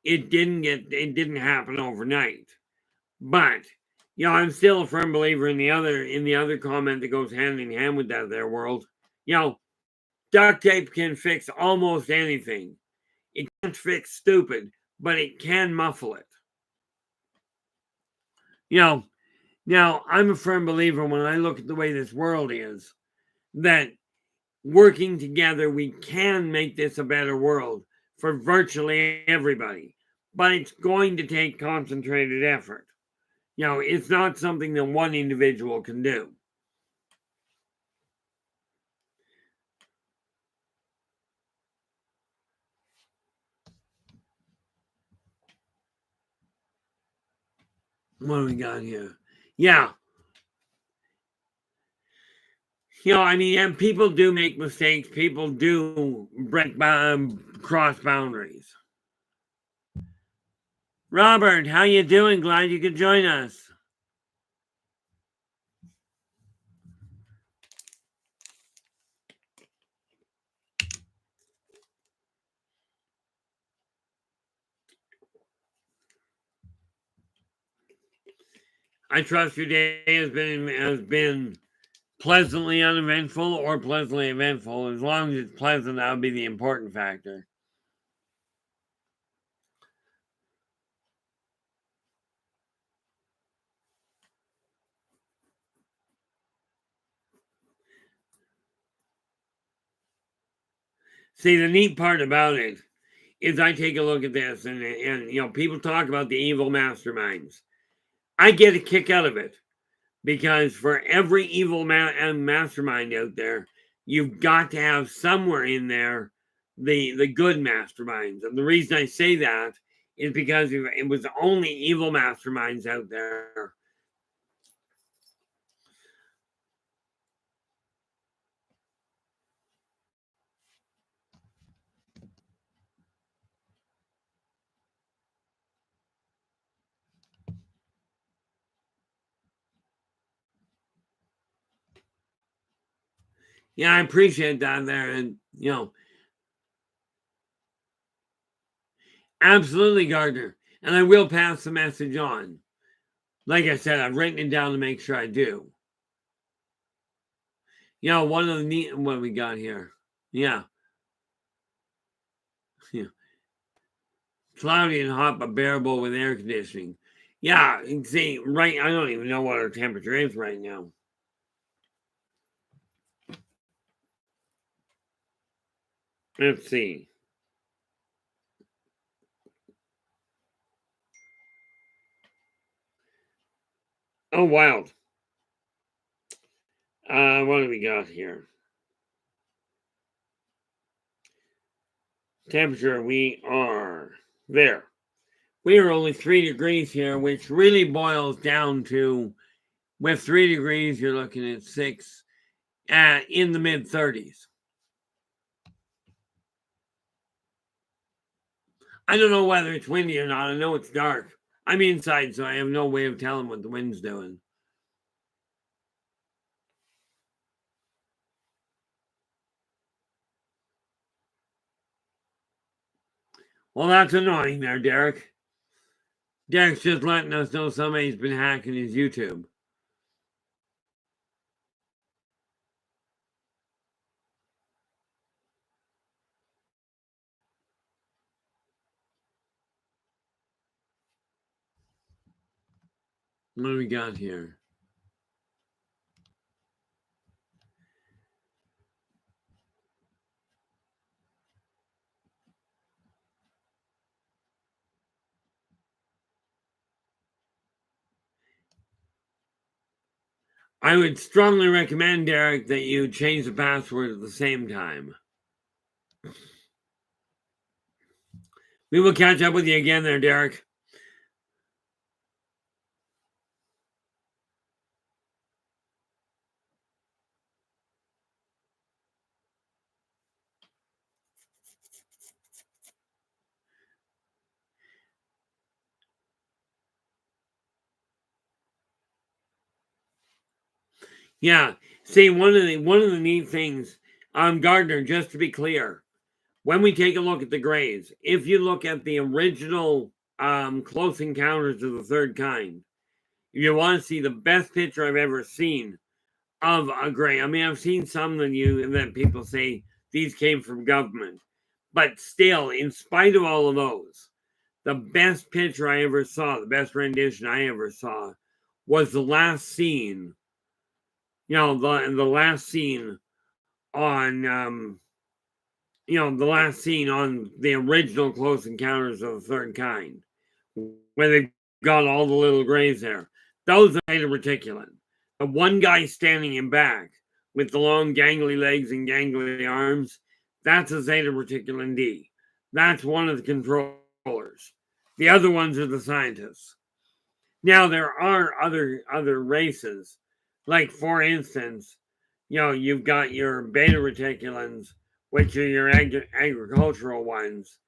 it didn't happen overnight, but I'm still a firm believer in the other comment that goes hand in hand with that there world. Duct tape can fix almost anything. It can't fix stupid, but it can muffle it. Now I'm a firm believer when I look at the way this world is, that working together we can make this a better world for virtually everybody, but it's going to take concentrated effort. It's not something that one individual can do. What do we got here? Yeah. And people do make mistakes. People do cross boundaries. Robert, how you doing? Glad you could join us. I trust your day has been pleasantly uneventful or pleasantly eventful. As long as it's pleasant, that would be the important factor. See, the neat part about it is I take a look at this and people talk about the evil masterminds. I get a kick out of it because for every evil mastermind out there, you've got to have somewhere in there the good masterminds. And the reason I say that is because if it was only evil masterminds out there, yeah, I appreciate that there. And, absolutely, Gardner. And I will pass the message on. Like I said, I've written it down to make sure I do. One of the neat, what we got here. Yeah. Yeah. Cloudy and hot, but bearable with air conditioning. Yeah, see, right, I don't even know what our temperature is right now. Let's see. Oh, wild. What do we got here? Temperature, we are there. We are only 3 degrees here, which really boils down to, with 3 degrees, you're looking at 6 in the mid 30s. I don't know whether it's windy or not. I know it's dark. I'm inside, so I have no way of telling what the wind's doing. Well, that's annoying there, Derek. Derek's just letting us know somebody's been hacking his YouTube. What do we got here? I would strongly recommend, Derek, that you change the password at the same time. We will catch up with you again there, Derek. Yeah. See, one of the neat things, Gardner, just to be clear, when we take a look at the grays, if you look at the original Close Encounters of the Third Kind, if you want to see the best picture I've ever seen of a gray, I mean, I've seen some that people say these came from government, but still, in spite of all of those, the best picture I ever saw, the best rendition I ever saw, was the last scene. The last scene on the last scene on the original Close Encounters of the Third Kind, where they got all the little grays there. Those are Zeta Reticulan. The one guy standing in back with the long gangly legs and gangly arms, that's a Zeta Reticulan D. That's one of the controllers. The other ones are the scientists. Now there are other races, like for instance, you've got your beta reticulans, which are your agricultural ones,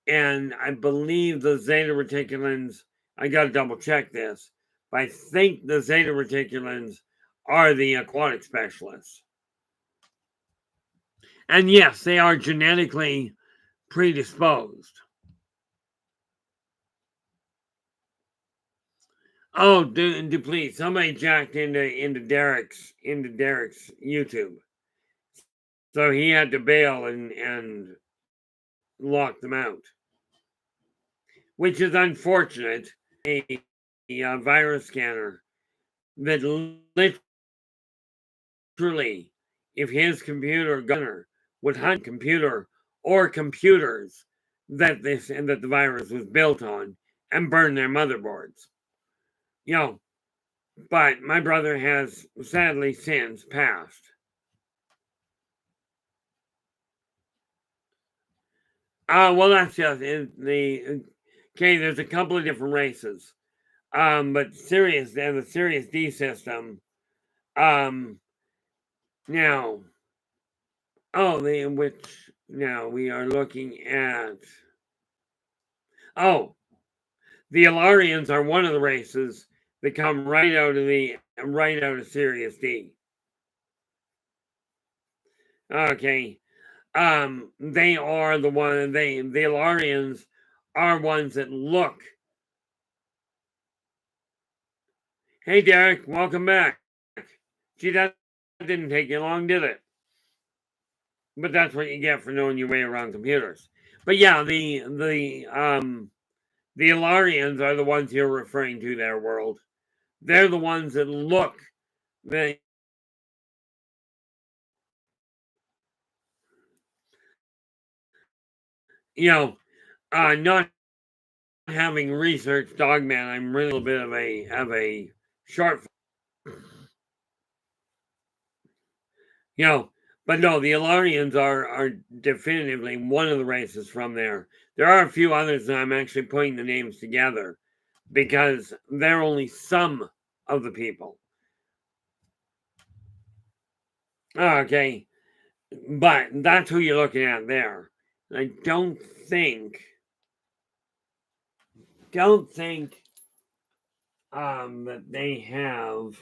and I believe the zeta reticulans. I got to double check this, but I think the zeta reticulans are the aquatic specialists. And yes, they are genetically predisposed. Oh, please! Somebody jacked into Derek's YouTube, so he had to bail and lock them out, which is unfortunate. A virus scanner that literally, if his computer gunner would hunt computer or computers that the virus was built on and burn their motherboards. You know, but my brother has sadly since passed. Well, that's just okay. There's a couple of different races, but Sirius and the Sirius D system. Now, which now we are looking at. Oh, the Alarians are one of the races that come right out of Sirius D. Okay, they are the Alarians are ones that look. Hey, Derek, welcome back. Gee, that didn't take you long, did it? But that's what you get for knowing your way around computers. But yeah, the Alarians are the ones you're referring to there, world. They're the ones that look they not having researched Dogman, I'm really a bit of a short. You know, but no, the Alarians are definitively one of the races from there. There are a few others that I'm actually putting the names together because they're only some of the people. Okay, but that's who you're looking at there. I don't think don't think that they have.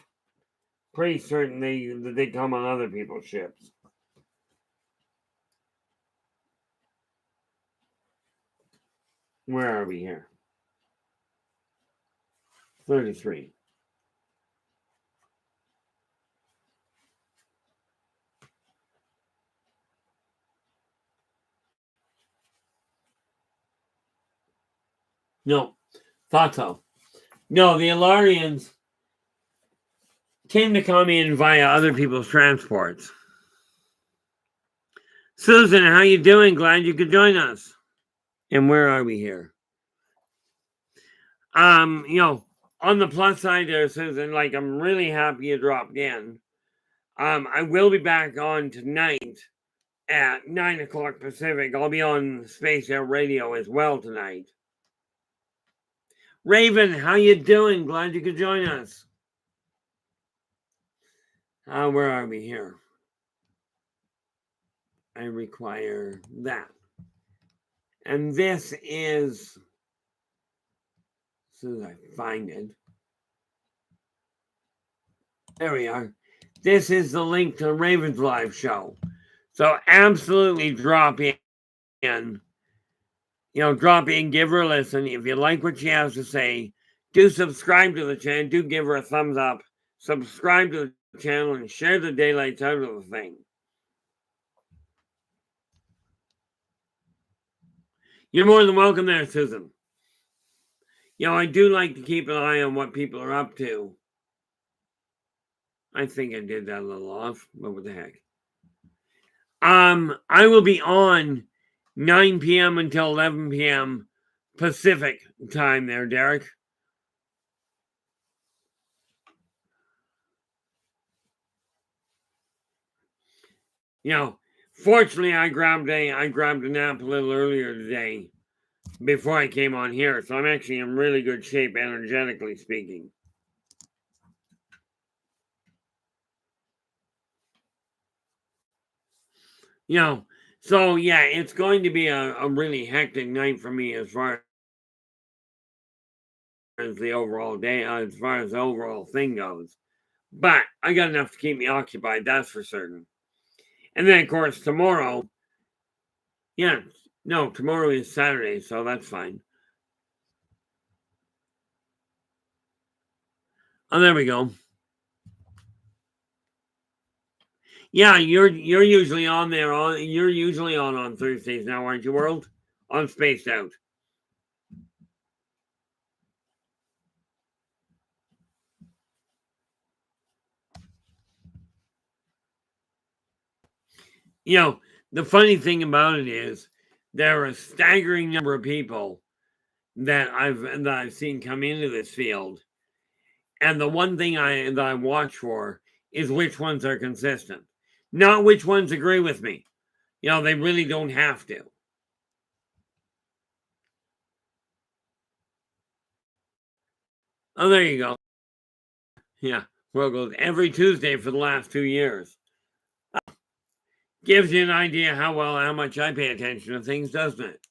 Pretty certain that they come on other people's ships. Where are we here? 33. No, thought so. No, the Ilarians came to come in via other people's transports. Susan, how you doing? Glad you could join us. And where are we here? On the plus side there, Susan, like I'm really happy you dropped in. I will be back on tonight at 9 o'clock Pacific. I'll be on Space Out Radio as well tonight. Raven, how you doing? Glad you could join us. Where are we here? I require that. And this is, as soon as I find it, there we are. This is the link to Raven's live show. So absolutely drop in. Drop in, give her a listen. If you like what she has to say, do subscribe to the channel. Do give her a thumbs up. Subscribe to the channel and share the daylights out of the thing. You're more than welcome there, Susan. I do like to keep an eye on what people are up to. I think I did that a little off, but what the heck. I will be on 9 p.m. until 11 p.m. Pacific time there, Derek. Fortunately, I grabbed a nap a little earlier today before I came on here, so I'm actually in really good shape, energetically speaking. So yeah, it's going to be a really hectic night for me as far as the overall day, as far as the overall thing goes. But I got enough to keep me occupied, that's for certain. And then, of course, tomorrow, tomorrow is Saturday, so that's fine. Oh, there we go. Yeah, you're usually on there. You're usually on Thursdays now, aren't you, World? On Spaced Out. The funny thing about it is there are a staggering number of people that I've seen come into this field, and the one thing that I watch for is which ones are consistent, not which ones agree with me. They really don't have to. Oh, there you go. Yeah, World goes every Tuesday for the last 2 years. Gives you an idea how much I pay attention to things, doesn't it?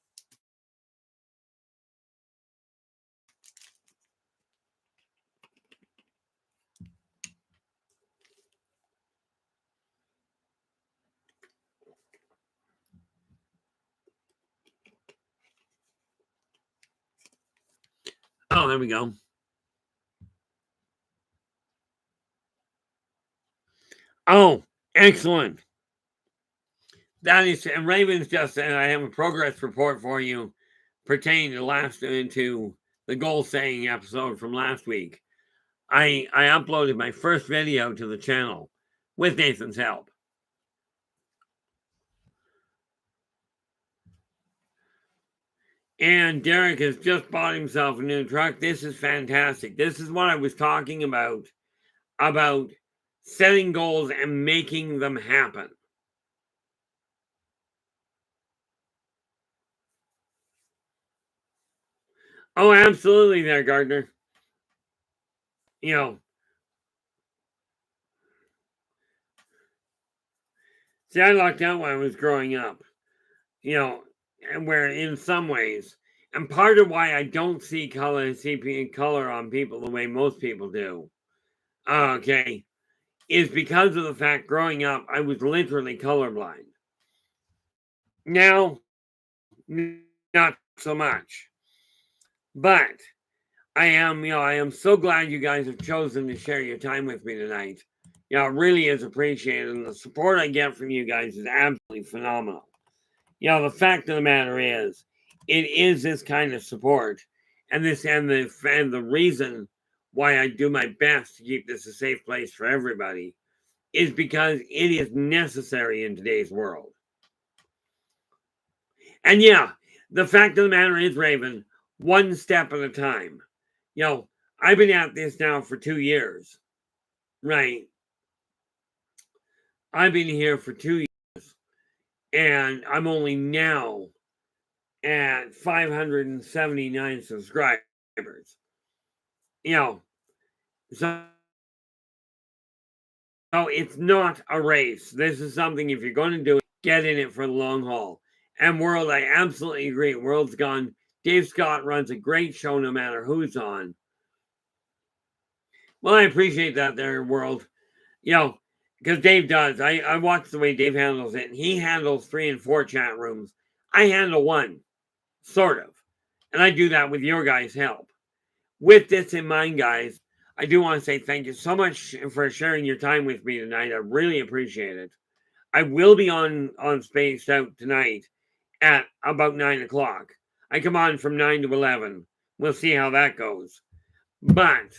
Oh, there we go. Oh, excellent. That is, and Raven's just said I have a progress report for you pertaining to the goal setting episode from last week. I uploaded my first video to the channel with Nathan's help. And Derek has just bought himself a new truck. This is fantastic. This is what I was talking about setting goals and making them happen. Oh, absolutely there, Gardner. See, I lucked out when I was growing up, and where in some ways, And part of why I don't see color on people the way most people do, okay, is because of the fact growing up, I was literally colorblind. Now, not so much. But I am so glad you guys have chosen to share your time with me tonight. It really is appreciated. And the support I get from you guys is absolutely phenomenal. The fact of the matter is, it is this kind of support and the reason why I do my best to keep this a safe place for everybody is because it is necessary in today's world. And the fact of the matter is, Raven, one step at a time. I've been at this now for 2 years, right? I've been here for 2 years, and I'm only now at 579 subscribers. So it's not a race. This is something, if you're going to do it, get in it for the long haul. And World, I absolutely agree. World's gone. Dave Scott runs a great show no matter who's on. Well, I appreciate that there, World. Because Dave does. I watch the way Dave handles it. And he handles 3 and 4 chat rooms. I handle 1, sort of. And I do that with your guys' help. With this in mind, guys, I do want to say thank you so much for sharing your time with me tonight. I really appreciate it. I will be on Spaced Out tonight at about 9 o'clock. I come on from 9 to 11. We'll see how that goes. But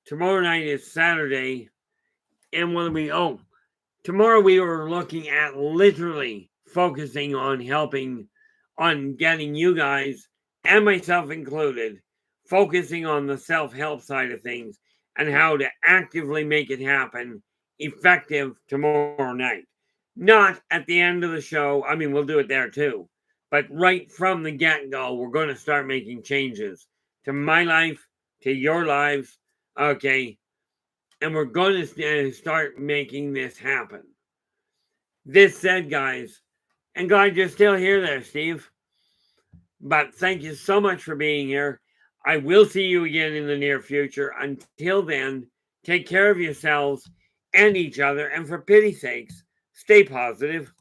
tomorrow night is Saturday. And what do we... tomorrow we were looking at literally focusing on helping, on getting you guys, and myself included, focusing on the self-help side of things and how to actively make it happen effective tomorrow night. Not at the end of the show. I mean, we'll do it there too. But right from the get-go, we're going to start making changes to my life, to your lives, okay? And we're going to start making this happen. This said, guys, and glad you're still here there, Steve. But thank you so much for being here. I will see you again in the near future. Until then, take care of yourselves and each other. And for pity's sakes, stay positive.